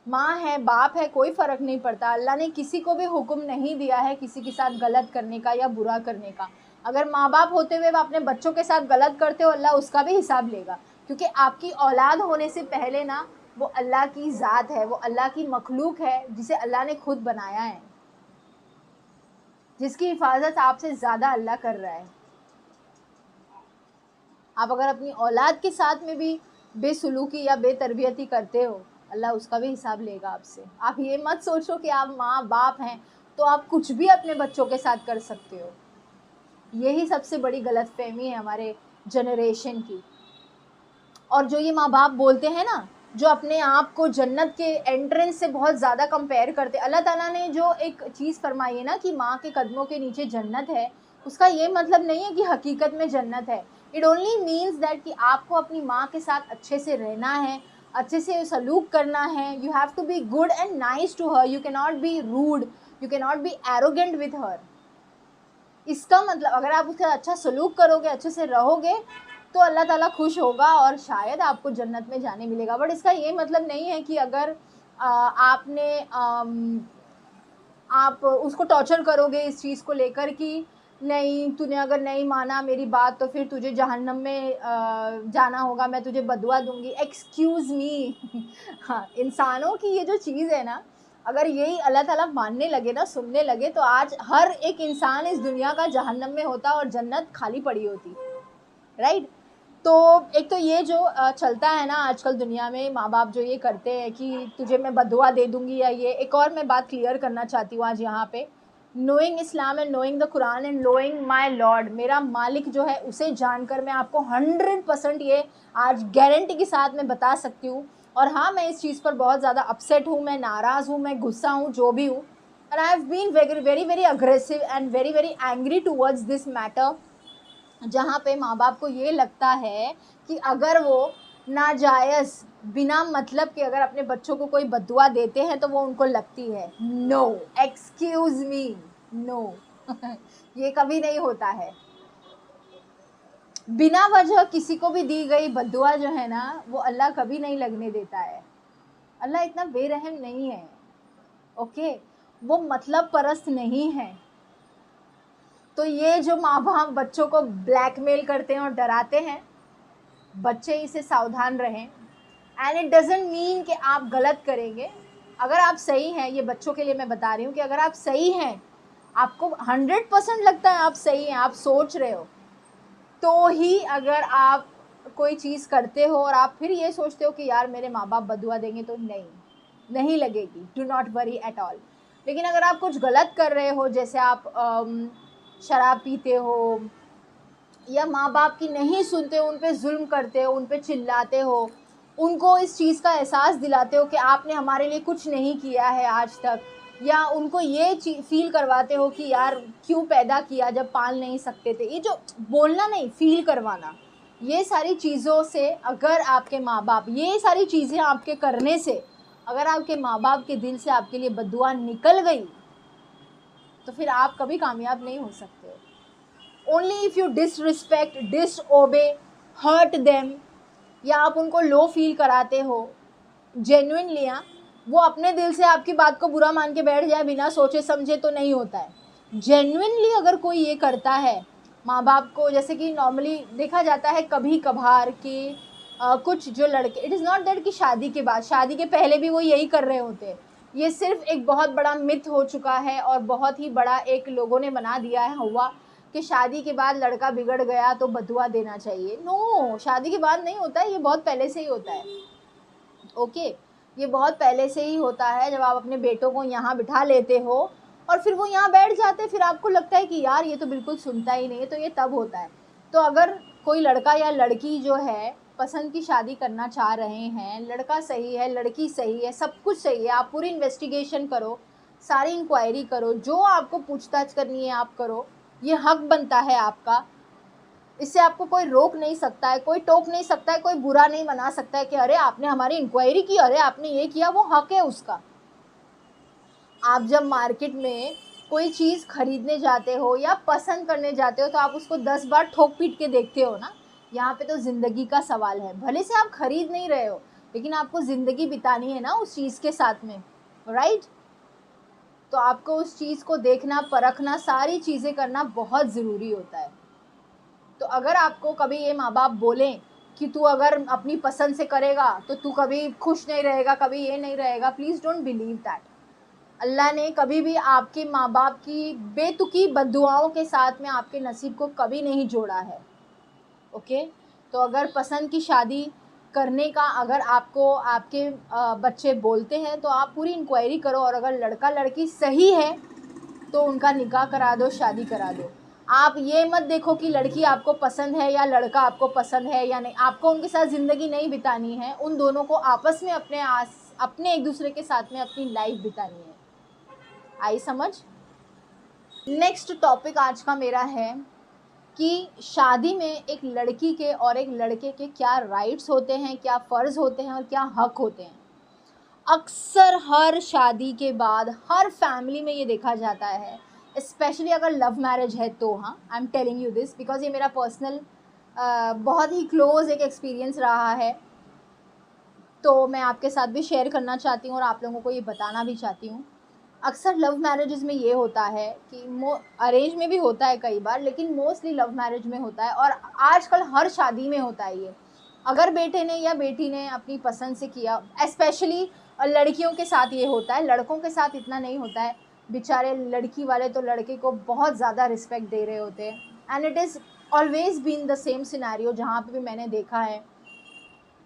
माँ है, बाप है, कोई फ़र्क नहीं पड़ता। अल्लाह ने किसी को भी हुक्म नहीं दिया है किसी के साथ गलत करने का या बुरा करने का। अगर माँ बाप होते हुए आप अपने बच्चों के साथ गलत करते हो, अल्लाह उसका भी हिसाब लेगा, क्योंकि आपकी औलाद होने से पहले ना वो अल्लाह की ज़ात है, वो अल्लाह की मखलूक है जिसे अल्लाह ने खुद बनाया है, जिसकी हिफाजत आपसे ज़्यादा अल्लाह कर रहा है। आप अगर अपनी औलाद के साथ में भी बेसुलूकी या बेतरबियती करते हो, अल्लाह उसका भी हिसाब लेगा आपसे। आप ये मत सोचो कि आप माँ बाप हैं तो आप कुछ भी अपने बच्चों के साथ कर सकते हो। यही सबसे बड़ी गलतफहमी है हमारे जनरेशन की। और जो ये माँ बाप बोलते हैं ना, जो अपने आप को जन्नत के एंट्रेंस से बहुत ज़्यादा कंपेयर करते, अल्लाह ताला ने जो एक चीज़ फरमाई है ना कि माँ के कदमों के नीचे जन्नत है, उसका ये मतलब नहीं है कि हकीकत में जन्नत है। इट ओनली मीन्स दैट कि आपको अपनी माँ के साथ अच्छे से रहना है, अच्छे से सलूक करना है। You have to be good and nice to her, you can not be rude, you can not be arrogant with her. इसका मतलब अगर आप उसके अच्छा सलूक करोगे, अच्छे से रहोगे, तो अल्लाह ताला खुश होगा और शायद आपको जन्नत में जाने मिलेगा। बट इसका ये मतलब नहीं है कि अगर आप उसको टॉर्चर करोगे इस चीज़ को लेकर कि नहीं, तूने अगर नहीं माना मेरी बात तो फिर तुझे जहन्नम में जाना होगा, मैं तुझे बदुआ दूंगी। एक्सक्यूज़ मी हाँ, इंसानों की ये जो चीज़ है ना, अगर यही अल्लाह ताला मानने लगे ना, सुनने लगे, तो आज हर एक इंसान इस दुनिया का जहन्नम में होता और जन्नत खाली पड़ी होती, राइट। तो एक तो ये जो चलता है ना आजकल दुनिया में, माँ बाप जो ये करते हैं कि तुझे मैं बदुआ दे दूंगी या ये। एक और मैं बात क्लियर करना चाहती हूँ आज यहाँ पे, knowing Islam and knowing the Quran and knowing my lord, मेरा मालिक जो है उसे जानकर मैं आपको 100% ये आज गारंटी के साथ मैं बता सकती हूँ। और हाँ, मैं इस चीज़ पर बहुत ज़्यादा अपसेट हूँ, मैं नाराज़ हूँ, मैं गुस्सा हूँ, जो भी हूँ। और I have been very very very aggressive and very very angry towards this matter, जहाँ पे माँ बाप को ये लगता है कि अगर वो नाजायज़ बिना मतलब के अगर अपने बच्चों को कोई बद्दुआ देते हैं तो वो उनको लगती है। नो, एक्सक्यूज़ मी, नो ये कभी नहीं होता है। बिना वजह किसी को भी दी गई बद्दुआ जो है ना, वो अल्लाह कभी नहीं लगने देता है। अल्लाह इतना बेरहम नहीं है, ओके, वो मतलब परस्त नहीं है। तो ये जो माँ बाप बच्चों को ब्लैकमेल करते हैं और डराते हैं, बच्चे इसे सावधान रहें। एंड इट डजेंट मीन कि आप गलत करेंगे। अगर आप सही हैं, ये बच्चों के लिए मैं बता रही हूँ कि अगर आप सही हैं, आपको 100% लगता है आप सही हैं, आप सोच रहे हो, तो ही अगर आप कोई चीज़ करते हो और आप फिर ये सोचते हो कि यार मेरे माँ बाप बदुआ देंगे, तो नहीं लगेगी, do not worry at all. लेकिन अगर आप कुछ गलत कर रहे हो, जैसे आप शराब पीते हो या माँ बाप की नहीं सुनते हो, उन पे जुल्म करते हो, उन पे चिल्लाते हो, उनको इस चीज़ का एहसास दिलाते हो कि आपने हमारे लिए कुछ नहीं किया है आज तक, या उनको ये फील करवाते हो कि यार क्यों पैदा किया जब पाल नहीं सकते थे, ये जो बोलना नहीं, फील करवाना, ये सारी चीज़ों से अगर आपके माँ बाप, ये सारी चीज़ें आपके करने से अगर आपके माँ बाप के दिल से आपके लिए बद्दुआ निकल गई, तो फिर आप कभी कामयाब नहीं हो सकते हो। Only if you disrespect, disobey, hurt them, या आप उनको लो फील कराते हो जेन्युइनली, वो अपने दिल से आपकी बात को बुरा मान के बैठ जाए बिना सोचे समझे तो नहीं होता है। जेन्युइनली अगर कोई ये करता है माँ बाप को, जैसे कि नॉर्मली देखा जाता है कभी कभार कि कुछ जो लड़के, इट इज़ नॉट दैट कि शादी के बाद, शादी के पहले भी वो यही कर रहे होते हैं। ये सिर्फ एक बहुत बड़ा मिथ हो चुका है और बहुत ही बड़ा एक लोगों ने बना दिया है हुआ कि शादी के बाद लड़का बिगड़ गया तो बदुआ देना चाहिए। नो, शादी के बाद नहीं होता है, ये बहुत पहले से ही होता है। ओके, ये बहुत पहले से ही होता है। जब आप अपने बेटों को यहाँ बिठा लेते हो और फिर वो यहाँ बैठ जाते हैं, फिर आपको लगता है कि यार ये तो बिल्कुल सुनता ही नहीं है, तो ये तब होता है। तो अगर कोई लड़का या लड़की जो है पसंद की शादी करना चाह रहे हैं, लड़का सही है, लड़की सही है, सब कुछ सही है, आप पूरी इन्वेस्टिगेशन करो, सारी इंक्वायरी करो, जो आपको पूछताछ करनी है आप करो, ये हक बनता है आपका। इससे आपको कोई रोक नहीं सकता है, कोई टोक नहीं सकता है, कोई बुरा नहीं बना सकता है कि अरे आपने हमारी इंक्वायरी की, अरे आपने ये किया। वो हक है उसका। आप जब मार्केट में कोई चीज़ खरीदने जाते हो या पसंद करने जाते हो तो आप उसको 10 बार ठोक पीट के देखते हो ना। यहाँ पे तो ज़िंदगी का सवाल है। भले से आप खरीद नहीं रहे हो, लेकिन आपको ज़िंदगी बितानी है ना उस चीज़ के साथ में, राइट? तो आपको उस चीज़ को देखना, परखना, सारी चीज़ें करना बहुत ज़रूरी होता है। तो अगर आपको कभी ये माँ बाप बोलें कि तू अगर अपनी पसंद से करेगा तो तू कभी खुश नहीं रहेगा, कभी ये नहीं रहेगा, प्लीज़ डोंट बिलीव दैट। अल्लाह ने कभी भी आपके माँ बाप की बेतुकी बद्दुआओं के साथ में आपके नसीब को कभी नहीं जोड़ा है। ओके, तो अगर पसंद की शादी करने का अगर आपको आपके बच्चे बोलते हैं तो आप पूरी इंक्वायरी करो, और अगर लड़का लड़की सही है तो उनका निकाह करा दो, शादी करा दो। आप ये मत देखो कि लड़की आपको पसंद है या लड़का आपको पसंद है या नहीं। आपको उनके साथ ज़िंदगी नहीं बितानी है, उन दोनों को आपस में अपने एक दूसरे के साथ में अपनी लाइफ बितानी है। आई समझ? नेक्स्ट टॉपिक आज का मेरा है कि शादी में एक लड़की के और एक लड़के के क्या राइट्स होते हैं, क्या फ़र्ज़ होते हैं और क्या हक होते हैं। अक्सर हर शादी के बाद हर फैमिली में ये देखा जाता है, स्पेशली अगर लव मैरिज है तो। हाँ, आई am telling you this because ये मेरा पर्सनल बहुत ही क्लोज एक एक्सपीरियंस रहा है, तो मैं आपके साथ भी शेयर करना चाहती हूँ और आप लोगों को ये बताना भी चाहती हूँ। अक्सर लव मैरिजेज़ में ये होता है कि अरेंज में भी होता है कई बार, लेकिन मोस्टली लव मैरिज में होता है और आजकल हर शादी में होता है ये। अगर बेटे ने या बेटी ने अपनी पसंद से किया, स्पेशली लड़कियों के साथ ये होता है, लड़कों के साथ इतना नहीं होता है। बेचारे लड़की वाले तो लड़के को बहुत ज़्यादा रिस्पेक्ट दे रहे होते हैं। And it is always been the same scenario जहाँ पे भी मैंने देखा है।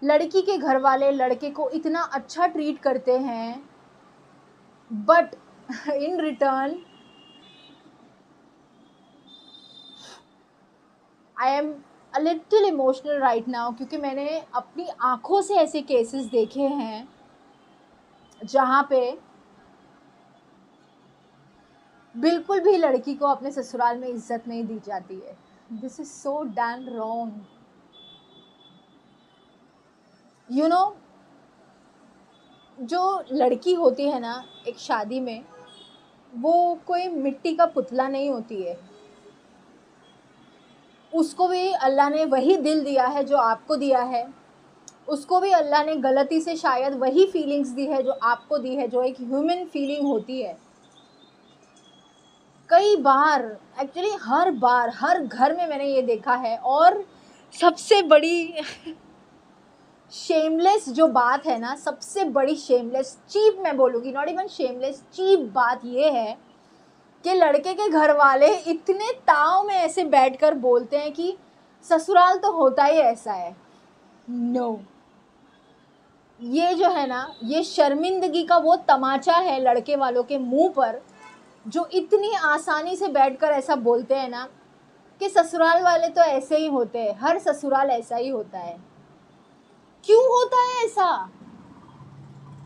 लड़की के घर वाले लड़के को इतना अच्छा ट्रीट करते हैं, but in return I am a little emotional right now, क्योंकि मैंने अपनी आँखों से ऐसे केसेस देखे हैं जहाँ पे बिल्कुल भी लड़की को अपने ससुराल में इज्जत नहीं दी जाती है। This is so damn wrong. You know, जो लड़की होती है ना एक शादी में, वो कोई मिट्टी का पुतला नहीं होती है। उसको भी अल्लाह ने वही दिल दिया है जो आपको दिया है, उसको भी अल्लाह ने गलती से शायद वही फीलिंग्स दी है जो आपको दी है, जो एक ह्यूमन फीलिंग होती है। कई बार, एक्चुअली हर बार, हर घर में मैंने ये देखा है। और सबसे बड़ी शेमलेस जो बात है ना, सबसे बड़ी शेमलेस, चीप मैं बोलूँगी, नॉट इवन शेमलेस, चीप बात ये है कि लड़के के घर वाले इतने ताव में ऐसे बैठकर बोलते हैं कि ससुराल तो होता ही ऐसा है। नो, ये जो है ना, ये शर्मिंदगी का वो तमाचा है लड़के वालों के मुंह पर, जो इतनी आसानी से बैठकर ऐसा बोलते हैं ना कि ससुराल वाले तो ऐसे ही होते हैं, हर ससुराल ऐसा ही होता है। क्यों होता है ऐसा?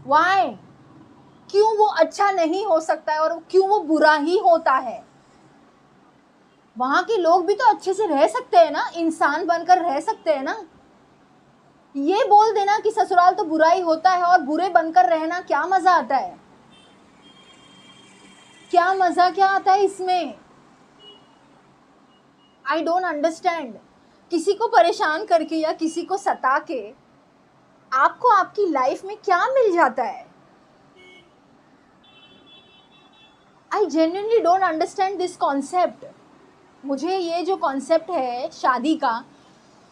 वाई? क्यों वो अच्छा नहीं हो सकता है और क्यों वो बुरा ही होता है? वहां के लोग भी तो अच्छे से रह सकते हैं ना, इंसान बनकर रह सकते हैं ना। ये बोल देना कि ससुराल तो बुरा ही होता है और बुरे बनकर रहना क्या मजा आता है? क्या मज़ा क्या आता है इसमें? I don't understand. किसी को परेशान करके या किसी को सता के आपको आपकी लाइफ में क्या मिल जाता है? I genuinely don't understand this concept. मुझे ये जो कॉन्सेप्ट है शादी का,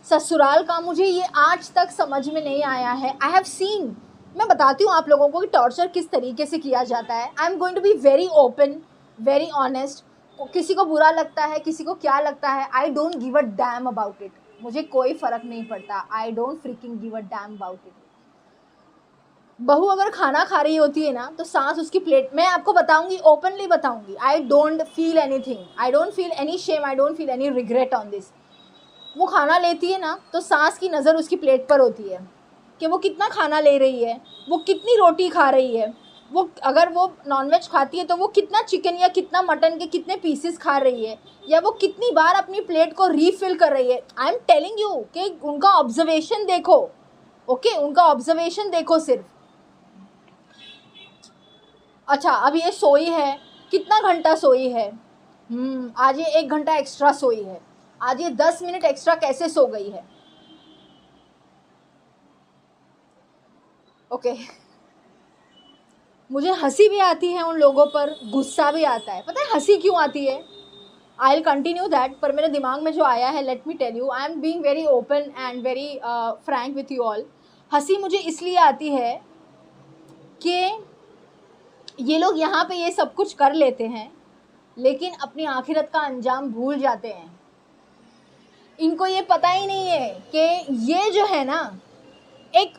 ससुराल का, मुझे ये आज तक समझ में नहीं आया है। आई हैव सीन, मैं बताती हूँ आप लोगों को कि टॉर्चर किस तरीके से किया जाता है। I am going to be very open, very honest. किसी को बुरा लगता है, किसी को क्या लगता है, I don't give a damn about it. मुझे कोई फ़र्क नहीं पड़ता। I don't fricking give a damn about it. बहू अगर खाना खा रही होती है ना, तो सास उसकी प्लेट, मैं आपको बताऊंगी, ओपनली बताऊंगी, I don't feel anything, I don't feel any shame, I don't feel any regret on this. वो खाना लेती है ना, तो सास की नज़र उसकी प्लेट पर होती है कि वो कितना खाना ले रही है, वो कितनी रोटी खा रही है, वो अगर वो नॉनवेज खाती है तो वो कितना चिकन या कितना मटन के कितने पीसेस खा रही है, या वो कितनी बार अपनी प्लेट को रीफिल कर रही है। आई एम टेलिंग यू कि उनका ऑब्जर्वेशन देखो, ओके, उनका ऑब्जर्वेशन देखो सिर्फ। अच्छा, अब ये सोई है, कितना घंटा सोई है? आज ये 1 घंटा एक्स्ट्रा सोई है। आज ये 10 मिनट एक्स्ट्रा कैसे सो गई है? ओके मुझे हंसी भी आती है उन लोगों पर, गुस्सा भी आता है। पता है हंसी क्यों आती है? आई विल कंटिन्यू दैट, पर मेरे दिमाग में जो आया है, let me tell you, I am being very open and very frank with you all. हंसी मुझे इसलिए आती है कि ये लोग यहाँ पे ये सब कुछ कर लेते हैं, लेकिन अपनी आखिरत का अंजाम भूल जाते हैं। इनको ये पता ही नहीं है कि ये जो है ना, एक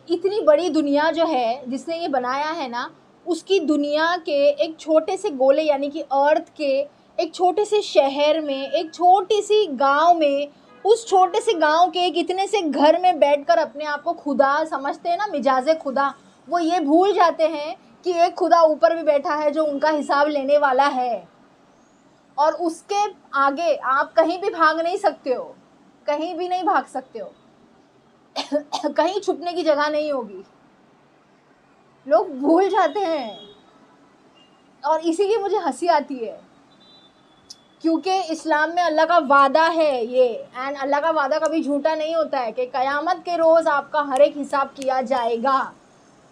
इतनी बड़ी दुनिया जो है जिसने ये बनाया है ना, उसकी दुनिया के एक छोटे से गोले यानी कि अर्थ के एक छोटे से शहर में, एक छोटी सी गांव में, उस छोटे से गांव के एक इतने से घर में बैठकर अपने आप को खुदा समझते हैं ना, मिजाजे खुदा, वो ये भूल जाते हैं कि एक खुदा ऊपर भी बैठा है जो उनका हिसाब लेने वाला है। और उसके आगे आप कहीं भी भाग नहीं सकते हो, कहीं भी नहीं भाग सकते हो कहीं छुपने की जगह नहीं होगी। लोग भूल जाते हैं, और इसी की मुझे हंसी आती है, क्योंकि इस्लाम में अल्लाह का वादा है ये, एंड अल्लाह का वादा कभी झूठा नहीं होता है कि क़यामत के रोज़ आपका हर एक हिसाब किया जाएगा।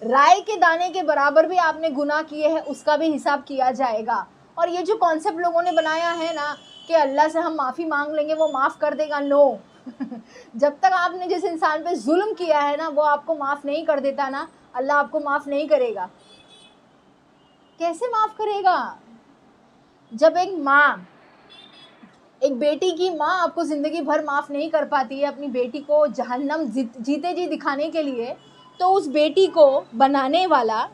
राय के दाने के बराबर भी आपने गुनाह किए हैं, उसका भी हिसाब किया जाएगा। और ये जो कॉन्सेप्ट लोगों ने बनाया है ना कि अल्लाह से हम माफ़ी मांग लेंगे वो माफ़ कर देगा, नो जब तक आपने जिस इंसान पे जुल्म किया है ना, वो आपको माफ़ नहीं कर देता ना, अल्लाह आपको माफ़ नहीं करेगा। कैसे माफ़ करेगा? जब एक माँ, एक बेटी की माँ आपको ज़िंदगी भर माफ़ नहीं कर पाती है अपनी बेटी को जहन्नम जीते जी दिखाने के लिए, तो उस बेटी को बनाने वाला,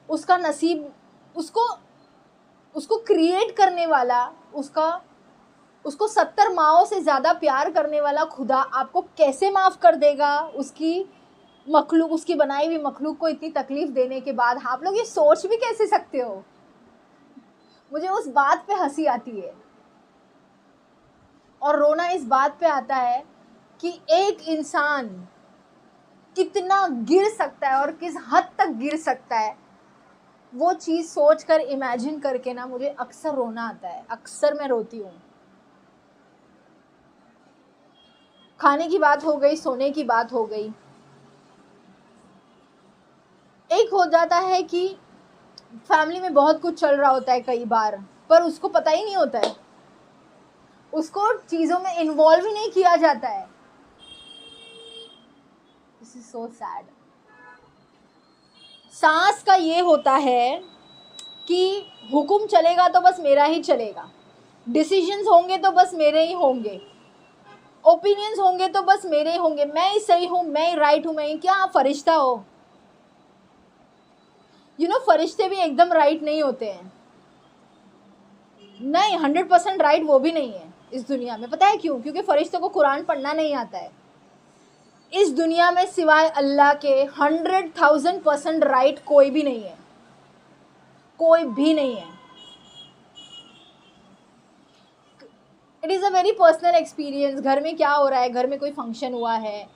उसका नसीब, उसको क्रिएट करने वाला, उसको 70 माओं से ज़्यादा प्यार करने वाला खुदा आपको कैसे माफ़ कर देगा? उसकी मखलूक, उसकी बनाई हुई मखलूक को इतनी तकलीफ़ देने के बाद आप लोग ये सोच भी कैसे सकते हो? मुझे उस बात पे हंसी आती है, और रोना इस बात पे आता है कि एक इंसान कितना गिर सकता है और किस हद तक गिर सकता है। वो चीज़ सोच कर, इमेजिन करके ना, मुझे अक्सर रोना आता है, अक्सर मैं रोती हूँ। खाने की बात हो गई, सोने की बात हो गई। एक हो जाता है कि फैमिली में बहुत कुछ चल रहा होता है कई बार, पर उसको पता ही नहीं होता है, उसको चीज़ों में इन्वॉल्व ही नहीं किया जाता है। This is so sad. सास का ये होता है कि हुक्म चलेगा तो बस मेरा ही चलेगा, डिसीजंस होंगे तो बस मेरे ही होंगे, ओपिनियंस होंगे तो बस मेरे ही होंगे, मैं ही सही हूँ, मैं ही राइट हूँ, मैं ही, क्या आप फरिश्ता हो? फरिश्ते भी एकदम राइट नहीं होते हैं, नहीं, 100% राइट वो भी नहीं है इस दुनिया में। पता है क्यों? क्योंकि फरिश्तों को कुरान पढ़ना नहीं आता है। इस दुनिया में सिवाय अल्लाह के 100,000% राइट कोई भी नहीं है, कोई भी नहीं है। It is a very personal experience. घर में क्या हो रहा है, घर में कोई फंक्शन हुआ है,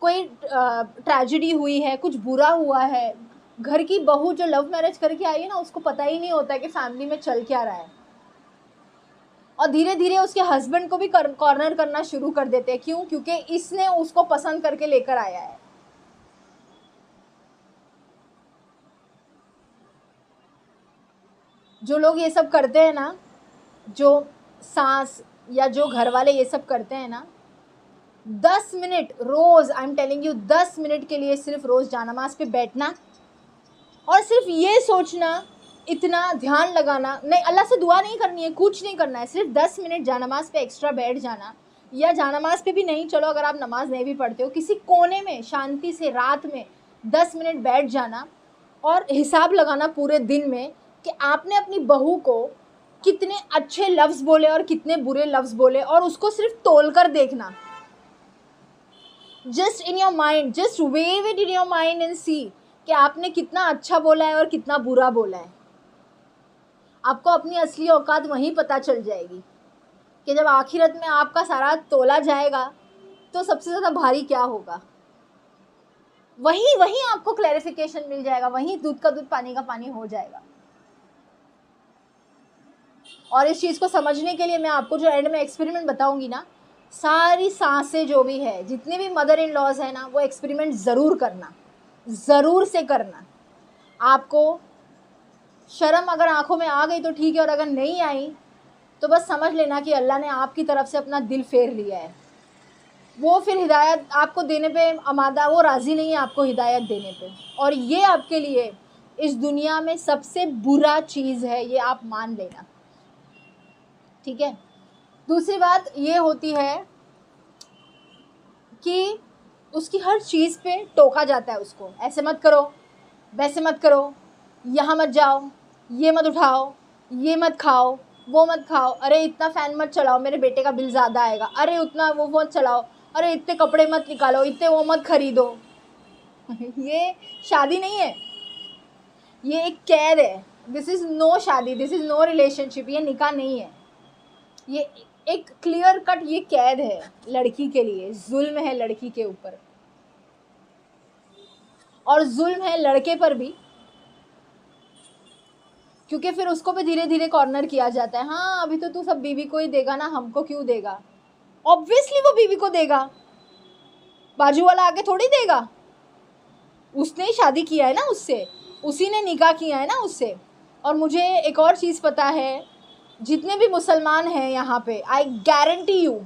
कोई ट्रेजेडी हुई है, कुछ बुरा हुआ है, घर की बहू जो लव मैरिज करके आई है ना, उसको पता ही नहीं होता है कि फैमिली में चल क्या रहा है, और धीरे धीरे उसके हस्बैंड को भी कॉर्नर करना शुरू कर देते हैं। क्यों? क्योंकि इसने उसको पसंद करके लेकर आया है। जो लोग ये सब करते हैं ना, जो सास या जो घर वाले ये सब करते हैं ना, 10 मिनट रोज़, I am telling you, 10 minute के लिए सिर्फ रोज़ जानमाज़ पे बैठना और सिर्फ ये सोचना, इतना ध्यान लगाना, नहीं अल्लाह से दुआ नहीं करनी है, कुछ नहीं करना है, सिर्फ 10 मिनट जानमाज़ पे एक्स्ट्रा बैठ जाना, या जानमाज़ पे भी नहीं, चलो अगर आप नमाज़ नहीं भी पढ़ते हो, किसी कोने में शांति से रात में 10 मिनट बैठ जाना और हिसाब लगाना पूरे दिन में कि आपने अपनी बहू को कितने अच्छे लफ्ज़ बोले और कितने बुरे लफ्ज़ बोले, और उसको सिर्फ तोल कर देखना। Just in your mind, just wave it in your mind and see कि आपने कितना अच्छा बोला है और कितना बुरा बोला है। आपको अपनी असली औकात वहीं पता चल जाएगी कि जब आखिरत में आपका सारा तोला जाएगा तो सबसे ज़्यादा भारी क्या होगा। वहीं आपको क्लैरिफिकेशन मिल जाएगा, वहीं दूध का दूध पानी का पानी हो जाएगा। और इस चीज़ को समझने के लिए मैं आपको जो एंड में एक्सपेरिमेंट बताऊंगी ना, सारी सांसें जो भी है, जितने भी मदर इन लॉज है ना, वो एक्सपेरिमेंट ज़रूर करना, ज़रूर से करना। आपको शर्म अगर आंखों में आ गई तो ठीक है, और अगर नहीं आई तो बस समझ लेना कि अल्लाह ने आपकी तरफ से अपना दिल फेर लिया है। वो फिर हिदायत आपको देने पे आमादा, वो राज़ी नहीं है आपको हिदायत देने पे, और ये आपके लिए इस दुनिया में सबसे बुरा चीज़ है, ये आप मान लेना, ठीक है। दूसरी बात ये होती है कि उसकी हर चीज़ पे टोका जाता है उसको, ऐसे मत करो, वैसे मत करो, यहाँ मत जाओ, ये मत उठाओ, ये मत खाओ, वो मत खाओ, अरे इतना फ़ैन मत चलाओ, मेरे बेटे का बिल ज़्यादा आएगा, अरे उतना वो मत चलाओ, अरे इतने कपड़े मत निकालो, इतने वो मत खरीदो। ये शादी नहीं है, ये एक कैद है। दिस इज़ नो शादी, दिस इज़ नो रिलेशनशिप, ये निकाह नहीं है, ये एक क्लियर कट ये कैद है लड़की के लिए, जुल्म है लड़की के ऊपर, और जुल्म है लड़के पर भी, क्योंकि फिर उसको भी धीरे धीरे कॉर्नर किया जाता है। हाँ अभी तो तू सब बीवी को ही देगा ना, हमको क्यों देगा? ऑब्वियसली वो बीवी को देगा, बाजू वाला आगे थोड़ी देगा, उसने ही शादी किया है ना उससे, उसी ने निकाह किया है ना उससे। और मुझे एक और चीज़ पता है, जितने भी मुसलमान हैं यहाँ पे, आई गारंटी यू,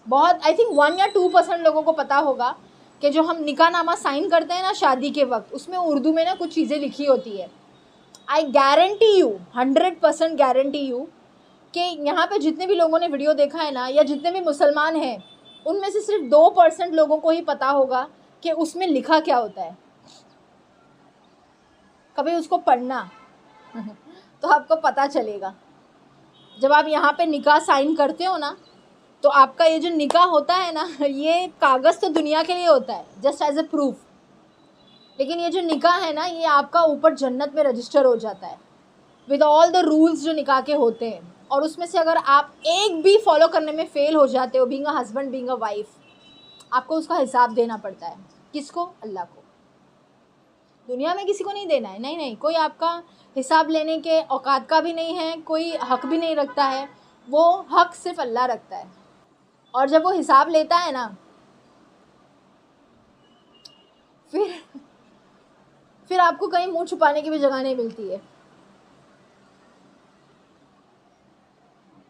बहुत आई थिंक 1 या 2% लोगों को पता होगा कि जो हम निकाहनामा साइन करते हैं ना शादी के वक्त, उसमें उर्दू में ना कुछ चीज़ें लिखी होती है। I guarantee you, 100% guarantee you कि यहाँ पे जितने भी लोगों ने वीडियो देखा है ना, या जितने भी मुसलमान हैं, उनमें से सिर्फ 2% लोगों को ही पता होगा कि उसमें लिखा क्या होता है। कभी उसको पढ़ना तो आपको पता चलेगा। जब आप यहाँ पे निकाह साइन करते हो ना, तो आपका ये जो निकाह होता है ना, ये कागज़ तो दुनिया के लिए होता है, जस्ट एज ए प्रूफ, लेकिन ये जो निकाह है ना, ये आपका ऊपर जन्नत में रजिस्टर हो जाता है विद ऑल द रूल्स जो निकाह के होते हैं। और उसमें से अगर आप एक भी फॉलो करने में फेल हो जाते हो, being a husband, being a wife, आपको उसका हिसाब देना पड़ता है। किसको? अल्लाह को। दुनिया में किसी को नहीं देना है, नहीं, कोई आपका हिसाब लेने के औकात का भी नहीं है, कोई हक भी नहीं रखता है, वो हक सिर्फ अल्लाह रखता है। और जब वो हिसाब लेता है ना, फिर आपको कहीं मुंह छुपाने की भी जगह नहीं मिलती है।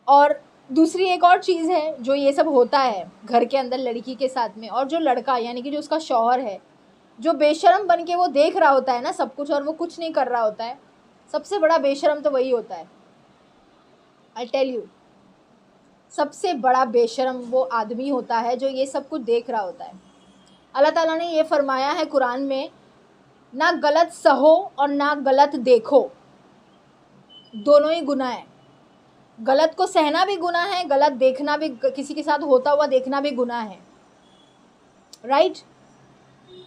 और दूसरी एक और चीज़ है, जो ये सब होता है घर के अंदर लड़की के साथ में, और जो लड़का यानी कि जो उसका शौहर है, जो बेशरम बन के वो देख रहा होता है ना सब कुछ, और वो कुछ नहीं कर रहा होता है, सबसे बड़ा बेशरम तो वही होता है। आई टेल यू, सबसे बड़ा बेशरम वो आदमी होता है जो ये सब कुछ देख रहा होता है। अल्लाह ताला ने ये फरमाया है कुरान में, ना गलत सहो और ना गलत देखो, दोनों ही गुनाह है। गलत को सहना भी गुनाह है, गलत देखना भी, किसी के साथ होता हुआ देखना भी गुनाह है, राइट।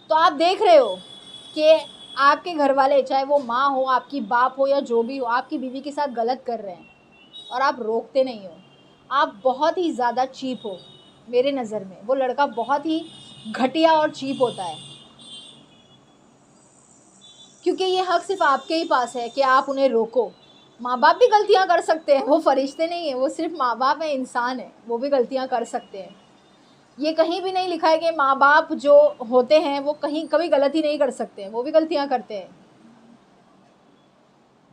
तो आप देख रहे हो कि आपके घर वाले, चाहे वो माँ हो, आपकी बाप हो, या जो भी हो, आपकी बीवी के साथ गलत कर रहे हैं और आप रोकते नहीं हो। आप बहुत ही ज़्यादा चीप हो मेरे नज़र में। वो लड़का बहुत ही घटिया और चीप होता है, क्योंकि ये हक सिर्फ आपके ही पास है कि आप उन्हें रोको। माँ बाप भी गलतियाँ कर सकते हैं, वो फरिश्ते नहीं हैं, वो सिर्फ माँ बाप है, इंसान है, वो भी गलतियाँ कर सकते हैं। ये कहीं भी नहीं लिखा है कि माँ बाप जो होते हैं वो कहीं कभी गलती नहीं कर सकते हैं, वो भी गलतियाँ करते हैं।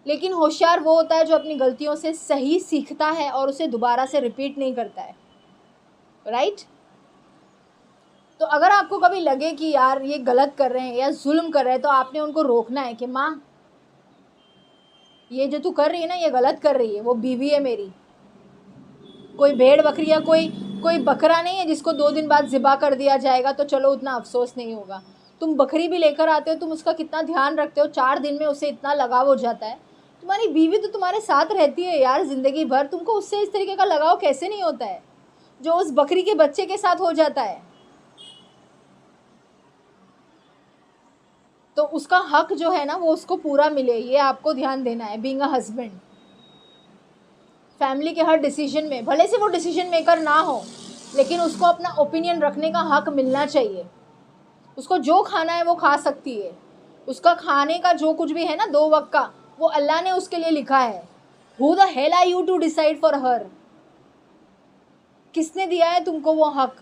लेकिन होशियार वो होता है जो अपनी गलतियों से सही सीखता है और उसे दोबारा से रिपीट नहीं करता है, राइट। तो अगर आपको कभी लगे कि यार ये गलत कर रहे हैं या जुल्म कर रहे हैं, तो आपने उनको रोकना है कि माँ ये जो तू कर रही है ना, ये गलत कर रही है, वो बीवी है मेरी, कोई भेड़ बकरी या कोई बकरा नहीं है जिसको 2 दिन बाद ज़िबा कर दिया जाएगा तो चलो उतना अफसोस नहीं होगा। तुम बकरी भी लेकर आते हो, तुम उसका कितना ध्यान रखते हो, 4 दिन में उसे इतना लगाव हो जाता है। तुम्हारी बीवी तो तुम्हारे साथ रहती है यार ज़िंदगी भर, तुमको उससे इस तरीके का लगाव कैसे नहीं होता है जो उस बकरी के बच्चे के साथ हो जाता है। तो उसका हक जो है ना वो उसको पूरा मिले, ये आपको ध्यान देना है बीइंग अ हस्बैंड। फैमिली के हर डिसीजन में, भले से वो डिसीजन मेकर ना हो, लेकिन उसको अपना ओपिनियन रखने का हक मिलना चाहिए। उसको जो खाना है वो खा सकती है, उसका खाने का जो कुछ भी है ना 2 वक्त का, वो अल्लाह ने उसके लिए लिखा है। Who the hell are you to decide for her? किसने दिया है तुमको वो हक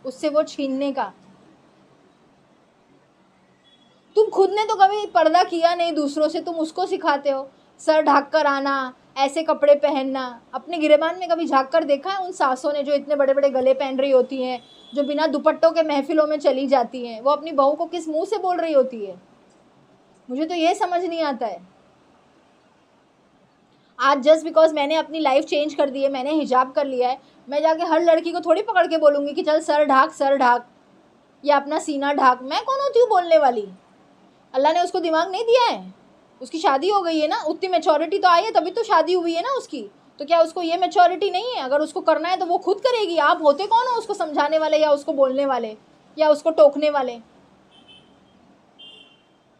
उससे वो छीनने का? तुम खुद ने तो कभी पर्दा किया नहीं दूसरों से, तुम उसको सिखाते हो सर ढक कर आना, ऐसे कपड़े पहनना। अपने गिरेबान में कभी झाँक कर देखा है उन सासों ने जो इतने बड़े बड़े गले पहन रही होती हैं, जो बिना दुपट्टों के महफिलों में चली जाती हैं, वो अपनी बहू को किस मुंह से बोल रही होती है? मुझे तो ये समझ नहीं आता है। आज जस्ट बिकॉज मैंने अपनी लाइफ चेंज कर दी है, मैंने हिजाब कर लिया है, मैं जाके हर लड़की को थोड़ी पकड़ के बोलूँगी कि चल सर ढाक या अपना सीना ढाक। मैं कौन होती हूँ बोलने वाली? अल्लाह ने उसको दिमाग नहीं दिया है? उसकी शादी हो गई है ना, उतनी मैच्योरिटी तो आई है, तभी तो शादी हुई है ना उसकी। तो क्या उसको ये मैच्योरिटी नहीं है? अगर उसको करना है तो वो खुद करेगी। आप होते कौन हो उसको समझाने वाले या उसको बोलने वाले या उसको टोकने वाले?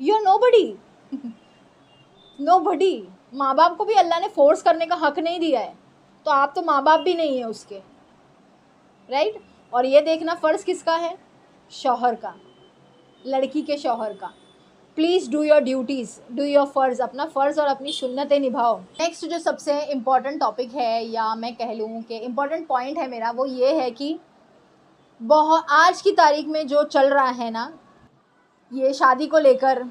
You are nobody. नोबडी। माँ बाप को भी अल्लाह ने फोर्स करने का हक नहीं दिया है, तो आप तो माँ बाप भी नहीं है उसके, राइट। और ये देखना फ़र्ज़ किसका है? शौहर का, लड़की के शौहर का। Please do your duties, do your फ़र्ज़, अपना फ़र्ज़ और अपनी सुन्नतें निभाओ। नेक्स्ट जो सबसे इम्पॉर्टेंट टॉपिक है, या मैं कह लूँ कि इम्पॉर्टेंट पॉइंट है मेरा, वो ये है कि बहुत आज की तारीख में जो चल रहा है ना, ये शादी को लेकर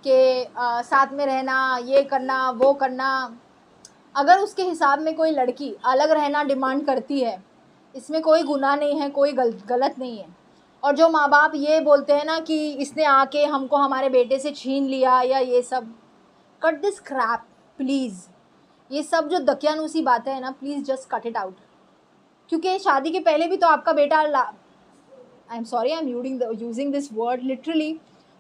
के साथ में रहना, ये करना, वो करना, अगर उसके हिसाब में कोई लड़की अलग रहना डिमांड करती है, इसमें कोई गुनाह नहीं है, कोई गलत नहीं है। और जो माँ बाप ये बोलते हैं ना कि इसने आके हमको हमारे बेटे से छीन लिया या ये सब, कट दिस क्रैप प्लीज़। ये सब जो दकियानूसी बातें हैं ना, please just cut it out. क्योंकि शादी के पहले भी तो आपका बेटा, आई am sorry, I am using this word literally,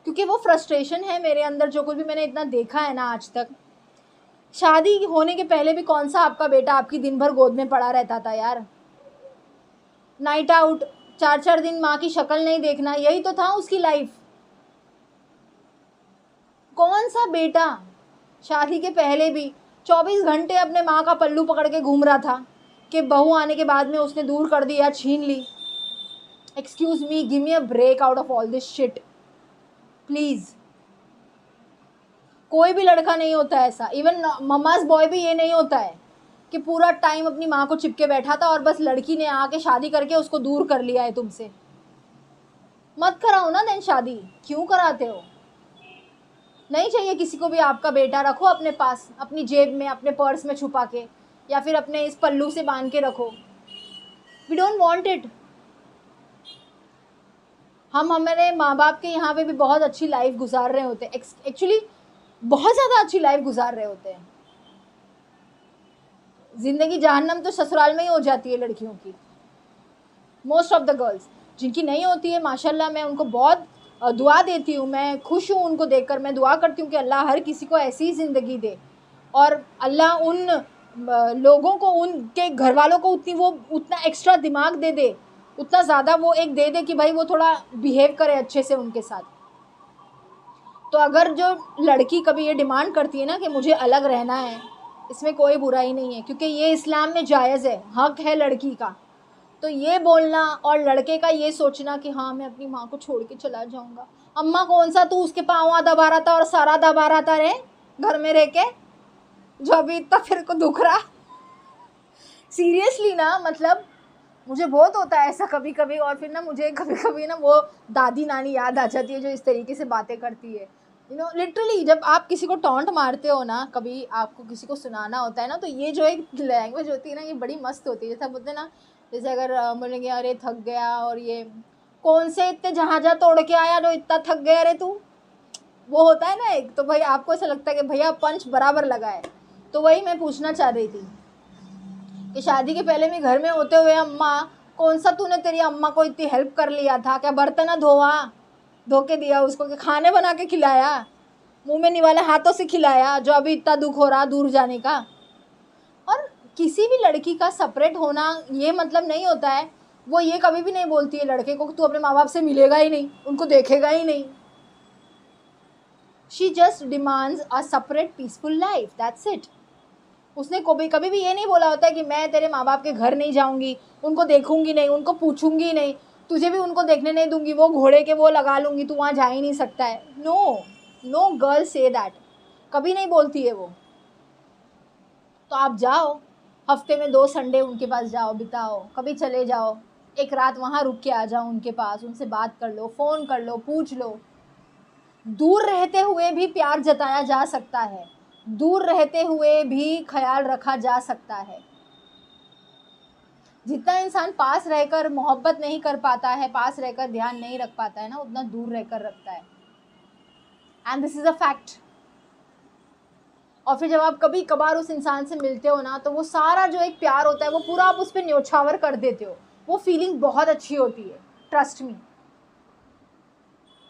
क्योंकि वो फ्रस्ट्रेशन है मेरे अंदर, जो कुछ भी मैंने इतना देखा है ना आज तक। शादी होने के पहले भी कौन सा आपका बेटा आपकी दिन भर गोद में पड़ा रहता था यार? नाइट आउट, 4-4 दिन माँ की शक्ल नहीं देखना, यही तो था उसकी लाइफ। कौन सा बेटा शादी के पहले भी 24 घंटे अपने माँ का पल्लू पकड़ के घूम रहा था कि बहू आने के बाद में उसने दूर कर दिया, छीन ली? Excuse me, give me a break out of all this shit please. कोई भी लड़का नहीं होता ऐसा, इवन मम्माज बॉय भी ये नहीं होता है कि पूरा टाइम अपनी माँ को चिपके बैठा था और बस लड़की ने आके शादी करके उसको दूर कर लिया है तुमसे। मत कराओ ना देन शादी, क्यों कराते हो? नहीं चाहिए किसी को भी आपका बेटा, रखो अपने पास, अपनी जेब में, अपने पर्स में छुपा के, या फिर अपने इस पल्लू से बांध के रखो। We don't want it. हम हमारे माँ बाप के यहाँ पे भी बहुत अच्छी लाइफ गुजार रहे होते हैं, एक्चुअली बहुत ज़्यादा अच्छी लाइफ गुजार रहे होते हैं। ज़िंदगी जहन्नम तो ससुराल में ही हो जाती है लड़कियों की, मोस्ट ऑफ द गर्ल्स। जिनकी नहीं होती है माशाल्लाह, मैं उनको बहुत दुआ देती हूँ, मैं खुश हूँ उनको देखकर। मैं दुआ करती हूँ कि अल्लाह हर किसी को ऐसी ही ज़िंदगी दे, और अल्लाह उन लोगों को, उनके घर वालों को उतना एक्स्ट्रा दिमाग दे दे, उतना ज़्यादा वो एक दे दे कि भाई वो थोड़ा बिहेव करे अच्छे से उनके साथ। तो अगर जो लड़की कभी ये डिमांड करती है ना कि मुझे अलग रहना है, इसमें कोई बुराई नहीं है, क्योंकि ये इस्लाम में जायज़ है, हक है लड़की का। तो ये बोलना और लड़के का ये सोचना कि हाँ मैं अपनी माँ को छोड़ के चला जाऊँगा, अम्मा कौन सा तू उसके पाँव दबा रहा था और सारा दबा रहा था रे घर में रह के, जो अभी इतना तेरे को दुख रहा। सीरियसली ना, मतलब मुझे बहुत होता है ऐसा कभी कभी, और फिर ना मुझे कभी कभी ना वो दादी नानी याद आ जाती है जो इस तरीके से बातें करती है। लिटरली जब आप किसी को टॉन्ट मारते हो ना, कभी आपको किसी को सुनाना होता है ना, तो ये जो एक लैंग्वेज होती है ना, ये बड़ी मस्त होती है। जैसा बोलते हैं ना, जैसे अगर बोलेंगे अरे थक गया, और ये कौन से इतने जहाँ तोड़ के आया जो इतना थक गया रे तू, वो होता है ना एक। तो भाई आपको ऐसा लगता है कि भैया पंच बराबर लगा है। तो वही मैं पूछना चाह रही थी कि शादी के पहले में घर में होते हुए अम्मा कौन सा तूने तेरी अम्मा को इतनी हेल्प कर लिया था, क्या बर्तन धो के दिया उसको, कि खाने बना के खिलाया, मुंह में निवाले हाथों से खिलाया, जो अभी इतना दुख हो रहा दूर जाने का। और किसी भी लड़की का सेपरेट होना ये मतलब नहीं होता है, वो ये कभी भी नहीं बोलती है लड़के को कि तू अपने माँ बाप से मिलेगा ही नहीं, उनको देखेगा ही नहीं। She just demands a separate peaceful life, that's it. उसने कभी भी ये नहीं बोला होता है कि मैं तेरे माँ बाप के घर नहीं जाऊँगी, उनको देखूँगी नहीं, उनको पूछूंगी नहीं, तुझे भी उनको देखने नहीं दूंगी, वो घोड़े के वो लगा लूँगी, तू वहाँ जा ही नहीं सकता है। नो गर्ल से दैट, कभी नहीं बोलती है वो। तो आप जाओ, हफ्ते में 2 संडे उनके पास जाओ, बिताओ, कभी चले जाओ, एक रात वहाँ रुक के आ जाओ उनके पास, उनसे बात कर लो, फ़ोन कर लो, पूछ लो। दूर रहते हुए भी प्यार जताया जा सकता है, दूर रहते हुए भी ख्याल रखा जा सकता है। जितना इंसान पास रहकर मोहब्बत नहीं कर पाता है, पास रहकर ध्यान नहीं रख पाता है ना, उतना दूर रहकर रखता है। And this is a fact. और फिर जब आप कभी कभार उस इंसान से मिलते हो ना, तो वो सारा जो एक प्यार होता है वो पूरा आप उस पर न्योछावर कर देते हो। वो फीलिंग बहुत अच्छी होती है, ट्रस्ट मी।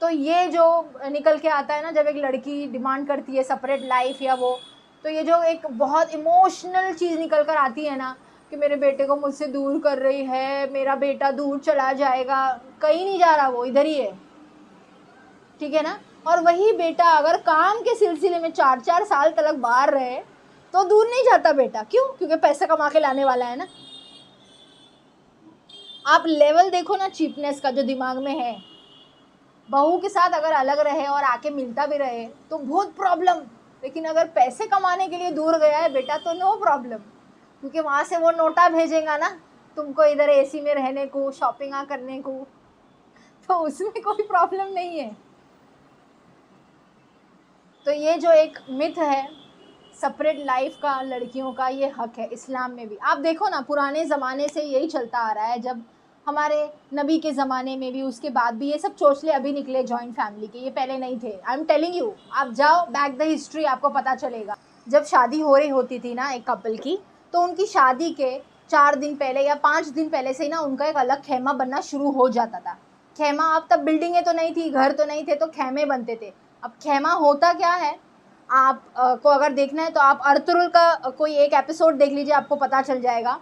तो ये जो निकल के आता है ना, जब एक लड़की डिमांड करती है सेपरेट लाइफ या वो, तो ये जो एक बहुत इमोशनल चीज़ निकल कर आती है ना, कि मेरे बेटे को मुझसे दूर कर रही है, मेरा बेटा दूर चला जाएगा, कहीं नहीं जा रहा, वो इधर ही है, ठीक है ना। और वही बेटा अगर काम के सिलसिले में 4-4 साल तक बाहर रहे तो दूर नहीं जाता बेटा। क्यों? क्योंकि पैसा कमा के लाने वाला है ना। आप लेवल देखो ना चीपनेस का जो दिमाग में है। बहू के साथ अगर अलग रहे और आके मिलता भी रहे तो बहुत प्रॉब्लम, लेकिन अगर पैसे कमाने के लिए दूर गया है बेटा तो नो प्रॉब्लम, क्योंकि वहाँ से वो नोटा भेजेगा ना तुमको इधर एसी में रहने को, शॉपिंग करने को, तो उसमें कोई प्रॉब्लम नहीं है। तो ये जो एक मिथ है सेपरेट लाइफ का, लड़कियों का ये हक है इस्लाम में भी। आप देखो ना, पुराने ज़माने से यही चलता आ रहा है, जब हमारे नबी के ज़माने में भी, उसके बाद भी ये सब चोचले अभी निकले जॉइंट फैमिली के, ये पहले नहीं थे। आई एम टेलिंग यू, आप जाओ बैक द हिस्ट्री, आपको पता चलेगा। जब शादी हो रही होती थी ना एक कपल की, तो उनकी शादी के 4 दिन पहले या 5 दिन पहले से ही ना उनका एक अलग खेमा बनना शुरू हो जाता था। खेमा, अब तब बिल्डिंगें तो नहीं थी, घर तो नहीं थे, तो खेमे बनते थे। अब खेमा होता क्या है, आप को अगर देखना है तो आप अर्तुरुल का कोई एक एपिसोड देख लीजिए, आपको पता चल जाएगा।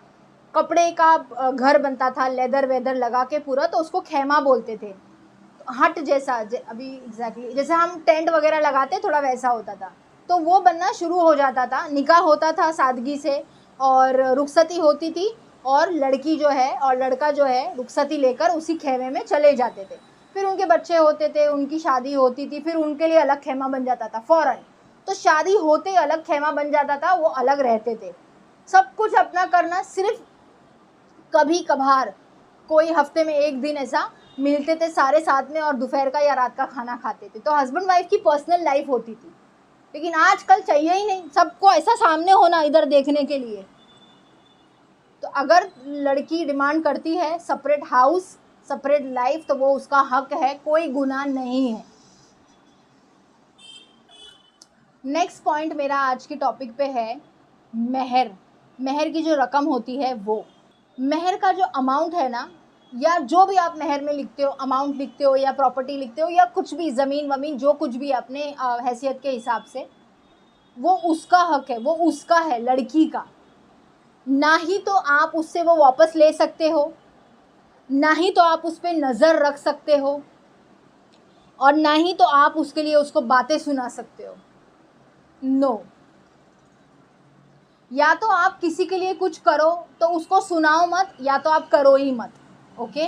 कपड़े का घर बनता था, लेदर वेदर लगा के पूरा, तो उसको खेमा बोलते थे। हट जैसा अभी एग्जैक्टली जैसे हम टेंट वगैरह लगाते, थोड़ा वैसा होता था। तो वो बनना शुरू हो जाता था, निकाह होता था सादगी से, और रुखसती होती थी, और लड़की जो है और लड़का जो है रुखसती लेकर उसी खेमे में चले जाते थे। फिर उनके बच्चे होते थे, उनकी शादी होती थी, फिर उनके लिए अलग खेमा बन जाता था फ़ौरन। तो शादी होते अलग खेमा बन जाता था, वो अलग रहते थे, सब कुछ अपना करना। सिर्फ कभी कभार कोई हफ्ते में 1 दिन ऐसा मिलते थे सारे साथ में, और दोपहर का या रात का खाना खाते थे। तो हस्बैंड वाइफ की पर्सनल लाइफ होती थी। लेकिन आजकल चाहिए ही नहीं, सबको ऐसा सामने होना इधर देखने के लिए। तो अगर लड़की डिमांड करती है सेपरेट हाउस, सेपरेट लाइफ, तो वो उसका हक है, कोई गुनाह नहीं है। नेक्स्ट पॉइंट मेरा आज के टॉपिक पे है मेहर। मेहर की जो रकम होती है, वो मेहर का जो अमाउंट है ना, या जो भी आप मेहर में लिखते हो, अमाउंट लिखते हो या प्रॉपर्टी लिखते हो या कुछ भी, ज़मीन वमीन जो कुछ भी अपने हैसियत के हिसाब से, वो उसका हक है, वो उसका है, लड़की का। ना ही तो आप उससे वो वापस ले सकते हो, ना ही तो आप उस पर नज़र रख सकते हो, और ना ही तो आप उसके लिए उसको बातें सुना सकते हो। नो, या तो आप किसी के लिए कुछ करो तो उसको सुनाओ मत, या तो आप करो ही मत। ओके,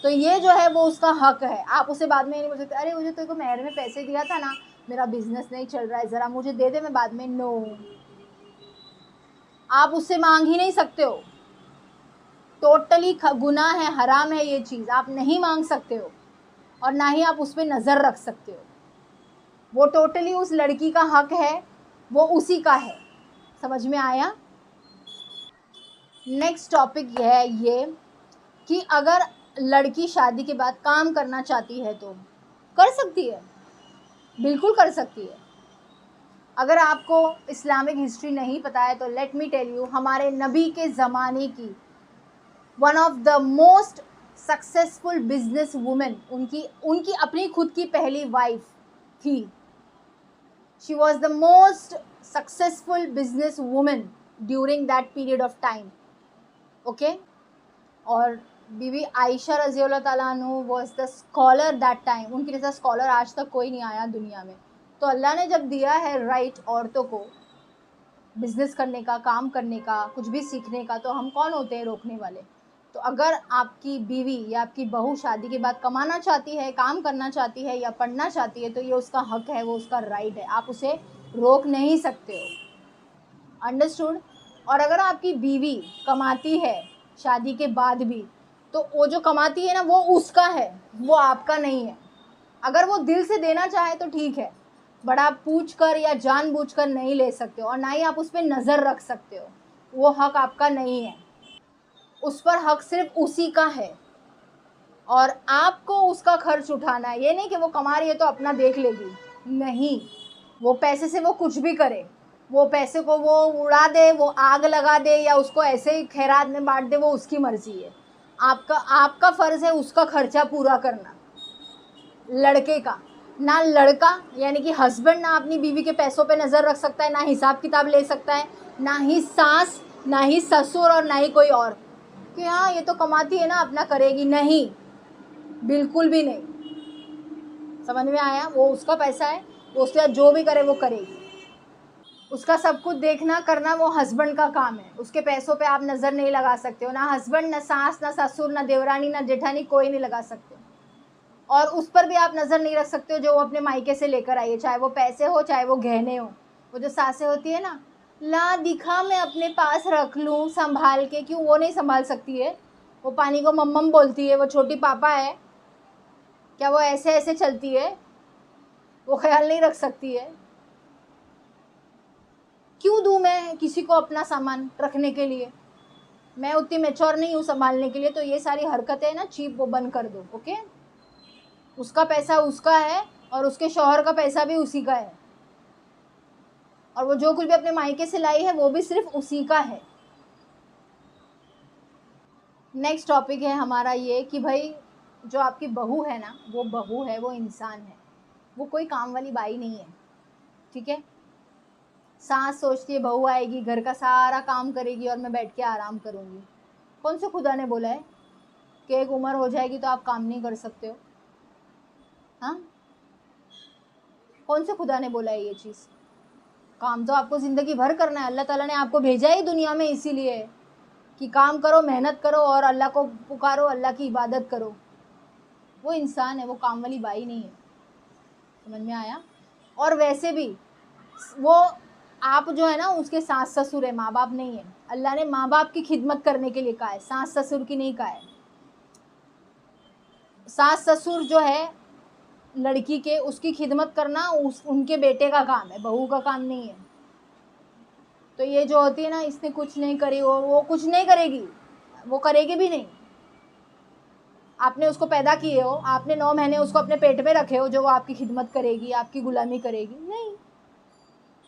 तो ये जो है वो उसका हक है। आप उसे बाद में नहीं बोल सकते अरे मुझे तेरे को मेहर में पैसे दिया था ना, मेरा बिजनेस नहीं चल रहा है, ज़रा मुझे दे दे मैं बाद में। नो, आप उससे मांग ही नहीं सकते हो। टोटली गुनाह है, हराम है ये चीज़, आप नहीं मांग सकते हो और ना ही आप उस पर नज़र रख सकते हो। वो टोटली उस लड़की का हक है, वो उसी का है। समझ में आया? नेक्स्ट टॉपिक यह है ये कि अगर लड़की शादी के बाद काम करना चाहती है तो कर सकती है, बिल्कुल कर सकती है। अगर आपको इस्लामिक हिस्ट्री नहीं पता है तो लेट मी टेल यू, हमारे नबी के ज़माने की one of the most successful business women, उनकी अपनी खुद की पहली वाइफ थी। She was the most successful business women during that period of time. Okay, और बीवी आयशा रज़ी अल्लाह ताला अन्हु was the scholar that time. उनके जैसा स्कॉलर आज तक कोई नहीं आया दुनिया में। तो अल्लाह ने जब दिया है राइट औरतों को बिजनेस करने का, काम करने का, कुछ भी सीखने का, तो हम कौन होते हैं रोकने वाले? तो अगर आपकी बीवी या आपकी बहू शादी के बाद कमाना चाहती है, काम करना चाहती है या पढ़ना चाहती है, तो ये उसका हक है, वो उसका राइट है, आप उसे रोक नहीं सकते हो। अंडरस्टूड? और अगर आपकी बीवी कमाती है शादी के बाद भी, तो वो जो कमाती है ना वो उसका है, वो आपका नहीं है। अगर वो दिल से देना चाहे तो ठीक है, बट आप पूछ कर या जानबूझकर नहीं ले सकते हो, और ना ही आप उस पर नज़र रख सकते हो। वो हक आपका नहीं है, उस पर हक सिर्फ उसी का है, और आपको उसका खर्च उठाना है। ये नहीं कि वो कमा रही है तो अपना देख लेगी, नहीं। वो पैसे से वो कुछ भी करे, वो पैसे को वो उड़ा दे, वो आग लगा दे, या उसको ऐसे ही खैरात में बांट दे, वो उसकी मर्जी है। आपका फ़र्ज़ है उसका खर्चा पूरा करना, लड़के का। ना लड़का यानी कि हस्बैंड ना अपनी बीवी के पैसों पे नज़र रख सकता है, ना हिसाब किताब ले सकता है, ना ही सास, ना ही ससुर, और ना ही कोई और, कि हाँ ये तो कमाती है ना अपना करेगी। नहीं, बिल्कुल भी नहीं। समझ में आया? वो उसका पैसा है, वो उसके साथ जो भी करे वो करेगी। उसका सब कुछ देखना करना वो हस्बैंड का काम है। उसके पैसों पे आप नज़र नहीं लगा सकते हो, ना हस्बैंड, ना सास, ना ससुर, ना देवरानी, ना जेठानी, कोई नहीं लगा सकते। और उस पर भी आप नज़र नहीं रख सकते हो जो वो अपने मायके से लेकर आई है, चाहे वो पैसे हो, चाहे वो गहने हो। वो जो सासें होती है ना, ला दिखा मैं अपने पास रख लूँ संभाल के, क्यों? वो नहीं संभाल सकती है, वो पानी को मम्मम बोलती है, वो छोटी पापा है क्या? वो ऐसे ऐसे चलती है, वो ख्याल नहीं रख सकती है। क्यों दूँ मैं किसी को अपना सामान रखने के लिए? मैं उतनी मैच्योर नहीं हूँ संभालने के लिए। तो ये सारी हरकतें ना चीप, वो बंद कर दो। ओके, उसका पैसा उसका है और उसके शौहर का पैसा भी उसी का है, और वो जो कुछ भी अपने मायके से लाई है वो भी सिर्फ उसी का है। नेक्स्ट टॉपिक है हमारा ये कि भाई जो आपकी बहू है ना, वो बहू है, वो इंसान है, वो कोई काम वाली बाई नहीं है। ठीक है? सास सोचती है बहू आएगी, घर का सारा काम करेगी और मैं बैठ के आराम करूँगी। कौन से खुदा ने बोला है कि एक उम्र हो जाएगी तो आप काम नहीं कर सकते हो? हाँ, कौन से खुदा ने बोला है ये चीज़? काम तो आपको ज़िंदगी भर करना है। अल्लाह ताला ने आपको भेजा ही दुनिया में इसीलिए कि काम करो, मेहनत करो और अल्लाह को पुकारो, अल्लाह की इबादत करो। वो इंसान है, वो काम वाली बाई नहीं है। समझ में आया? और वैसे भी वो आप जो है ना उसके सास ससुर है, माँ बाप नहीं है। अल्लाह ने माँ बाप की खिदमत करने के लिए कहा है, सास ससुर की नहीं कहा है। सास ससुर जो है लड़की के, उसकी खिदमत करना उनके बेटे का काम है, बहू का काम नहीं है। तो ये जो होती है ना, इसने कुछ नहीं करी, वो कुछ नहीं करेगी, वो करेगी भी नहीं। आपने उसको पैदा किए हो, आपने 9 महीने उसको अपने पेट में रखे हो, जो वो आपकी खिदमत करेगी, आपकी गुलामी करेगी? नहीं।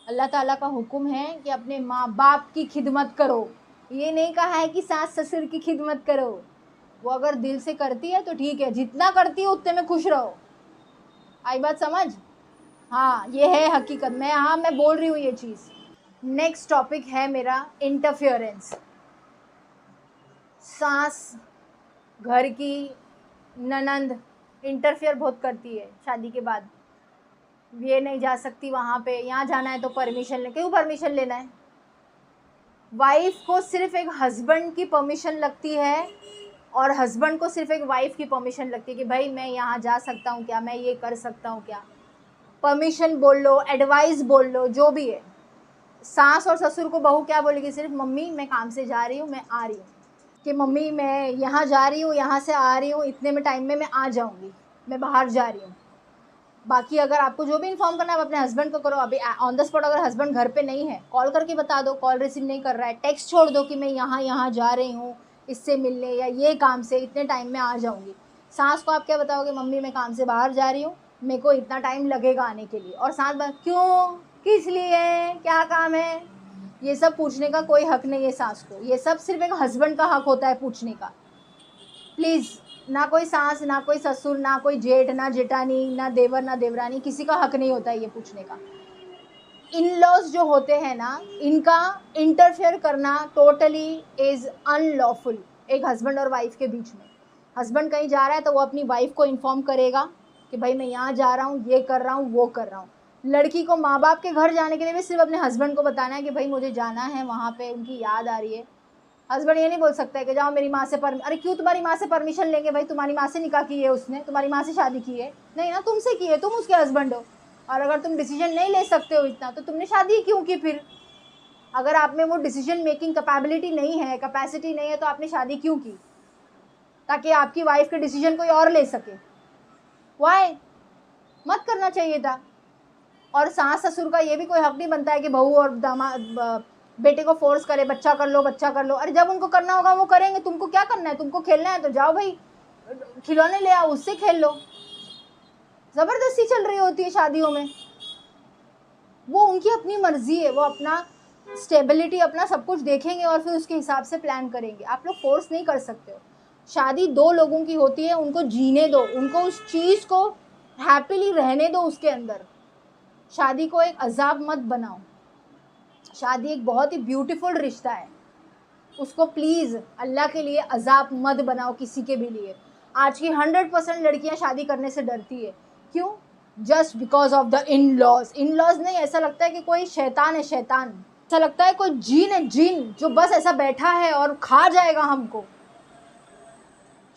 अल्लाह ताला का हुक्म है कि अपने माँ बाप की खिदमत करो। ये नहीं कहा है कि सास ससुर की खिदमत करो। वो अगर दिल से करती है तो ठीक है, जितना करती है उतने में खुश रहो। आई बात समझ? हाँ, ये है हकीकत। मैं बोल रही हूँ ये चीज़। नेक्स्ट टॉपिक है मेरा इंटरफेरेंस। सास, घर की ननंद इंटरफेयर बहुत करती है शादी के बाद। ये नहीं जा सकती वहाँ पे, यहाँ जाना है तो परमिशन ले। क्यों परमिशन लेना है? वाइफ को सिर्फ एक हस्बैंड की परमिशन लगती है और हस्बैंड को सिर्फ एक वाइफ की परमिशन लगती है कि भाई मैं यहाँ जा सकता हूँ क्या, मैं ये कर सकता हूँ क्या। परमिशन बोल लो, एडवाइस बोल लो, जो भी है। सास और ससुर को बहू क्या बोलेगी? सिर्फ मम्मी मैं काम से जा रही हूँ, मैं आ रही हूँ, कि मम्मी मैं यहाँ जा रही हूँ, यहाँ से आ रही हूँ, इतने में टाइम में मैं आ जाऊँगी, मैं बाहर जा रही हूँ। बाकी अगर आपको जो भी इन्फॉर्म करना है आप अपने हस्बैंड को करो। अभी ऑन द स्पॉट अगर हस्बैंड घर पे नहीं है, कॉल करके बता दो, कॉल रिसीव नहीं कर रहा है, टेक्स्ट छोड़ दो कि मैं यहाँ जा रही हूँ इससे मिलने या ये काम से, इतने टाइम में आ जाऊँगी। सास को आप क्या बताओगे? मम्मी मैं काम से बाहर जा रही हूँ, मेरे को इतना टाइम लगेगा आने के लिए। और सास क्यों, किस लिए, क्या काम है? ये सब पूछने का कोई हक नहीं है सास को। ये सब सिर्फ एक हस्बैंड का हक होता है पूछने का। प्लीज़, ना कोई सास, ना कोई ससुर, ना कोई जेठ, ना जेठानी, ना देवर, ना देवरानी, किसी का हक नहीं होता है ये पूछने का। इन लॉज जो होते हैं ना, इनका इंटरफेयर करना टोटली इज़ अनलॉफुल एक हस्बैंड और वाइफ के बीच में। हस्बैंड कहीं जा रहा है तो वो अपनी वाइफ को इन्फॉर्म करेगा कि भाई मैं यहाँ जा रहा हूँ, ये कर रहा हूँ, वो कर रहा हूँ। लड़की को माँ बाप के घर जाने के लिए भी सिर्फ अपने हस्बैंड को बताना है कि भाई मुझे जाना है वहाँ पे, उनकी याद आ रही है। हस्बैंड ये नहीं बोल सकता है कि जाओ मेरी माँ से अरे क्यों तुम्हारी माँ से परमिशन लेंगे? भाई तुम्हारी माँ से निकाह की है उसने, तुम्हारी माँ से शादी की है? नहीं ना, तुमसे की है, तुम उसके हस्बैंड हो। और अगर तुम डिसीजन नहीं ले सकते हो इतना, तो तुमने शादी क्यों की फिर? अगर आप में वो डिसीजन मेकिंग कैपेबिलिटी नहीं है, कैपेसिटी नहीं है, तो आपने शादी क्यों की? ताकि आपकी वाइफ के डिसीजन कोई और ले सके। वाई? मत करना चाहिए था। और सास ससुर का ये भी कोई हक नहीं बनता है कि बहू और दामाद बेटे को फोर्स करे, बच्चा कर लो, बच्चा कर लो। अरे जब उनको करना होगा वो करेंगे, तुमको क्या करना है? तुमको खेलना है तो जाओ भाई, खिलौने ले आओ, उससे खेल लो। ज़बरदस्ती चल रही होती है शादियों में। वो उनकी अपनी मर्जी है, वो अपना स्टेबिलिटी, अपना सब कुछ देखेंगे और फिर उसके हिसाब से प्लान करेंगे। आप लोग फोर्स नहीं कर सकते हो। शादी दो लोगों की होती है, उनको जीने दो, उनको उस चीज़ को हैप्पीली रहने दो उसके अंदर। शादी को एक अजाब मत बनाओ। शादी एक बहुत ही ब्यूटीफुल रिश्ता है, उसको प्लीज़ अल्लाह के लिए अजाब मत बनाओ किसी के भी लिए। आज की 100% लड़कियां शादी करने से डरती है। क्यों? Just because of the in laws. In laws नहीं, ऐसा लगता है कि कोई शैतान है, शैतान। ऐसा लगता है कोई जीन है, जीन, जो बस ऐसा बैठा है और खा जाएगा हमको।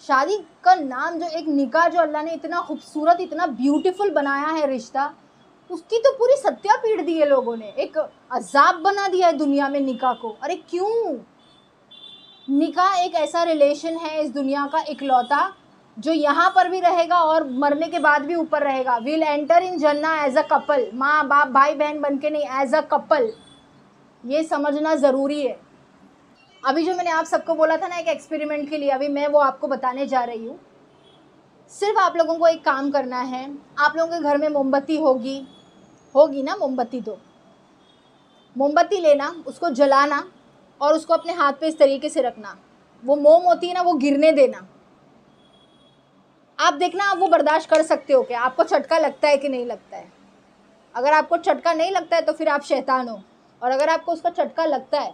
शादी का नाम, जो एक निकाह जो अल्लाह ने इतना खूबसूरत, इतना ब्यूटीफुल बनाया है रिश्ता, उसकी तो पूरी सत्या पीट दी है लोगों ने। एक अजाब बना दिया है दुनिया में निकाह को। अरे क्यों? निकाह एक ऐसा रिलेशन है इस दुनिया का इकलौता जो यहाँ पर भी रहेगा और मरने के बाद भी ऊपर रहेगा। विल एंटर इन जन्ना एज अ कपल, माँ बाप भाई बहन बन के नहीं, एज अ कपल। ये समझना ज़रूरी है। अभी जो मैंने आप सबको बोला था ना एक एक्सपेरिमेंट के लिए, अभी मैं वो आपको बताने जा रही हूँ। सिर्फ आप लोगों को एक काम करना है। आप लोगों के घर में मोमबत्ती होगी ना? मोमबत्ती, तो मोमबत्ती लेना, उसको जलाना और उसको अपने हाथ पे इस तरीके से रखना। वो मोम होती है ना, वो गिरने देना। आप देखना आप वो बर्दाश्त कर सकते हो क्या? आपको झटका लगता है कि नहीं लगता है? अगर आपको झटका नहीं लगता है तो फिर आप शैतान हो। और अगर आपको उसका झटका लगता है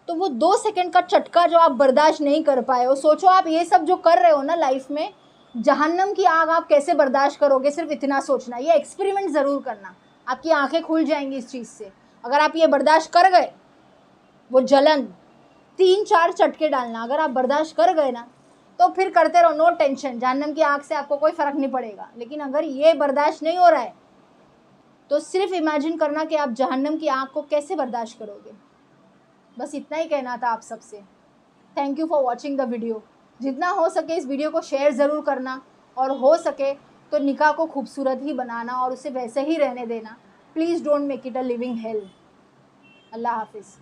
तो वो 2 सेकंड का झटका जो आप बर्दाश्त नहीं कर पाए हो, सोचो आप ये सब जो कर रहे हो ना लाइफ में, जहन्नम की आग आप कैसे बर्दाश्त करोगे? सिर्फ इतना सोचना। ये एक्सपेरिमेंट ज़रूर करना, आपकी आंखें खुल जाएंगी इस चीज़ से। अगर आप ये बर्दाश्त कर गए, वो जलन, 3-4 चटके डालना, अगर आप बर्दाश्त कर गए ना तो फिर करते रहो, नो टेंशन। जहन्नम की आग से आपको कोई फ़र्क नहीं पड़ेगा। लेकिन अगर ये बर्दाश्त नहीं हो रहा है तो सिर्फ इमेजिन करना कि आप जहन्नम की आग को कैसे बर्दाश्त करोगे। बस इतना ही कहना था आप सबसे। Thank you for watching the video. जितना हो सके इस वीडियो को शेयर ज़रूर करना, और हो सके तो निकाह को खूबसूरत ही बनाना और उसे वैसे ही रहने देना। Please don't make it a living hell. Allah हाफिज़।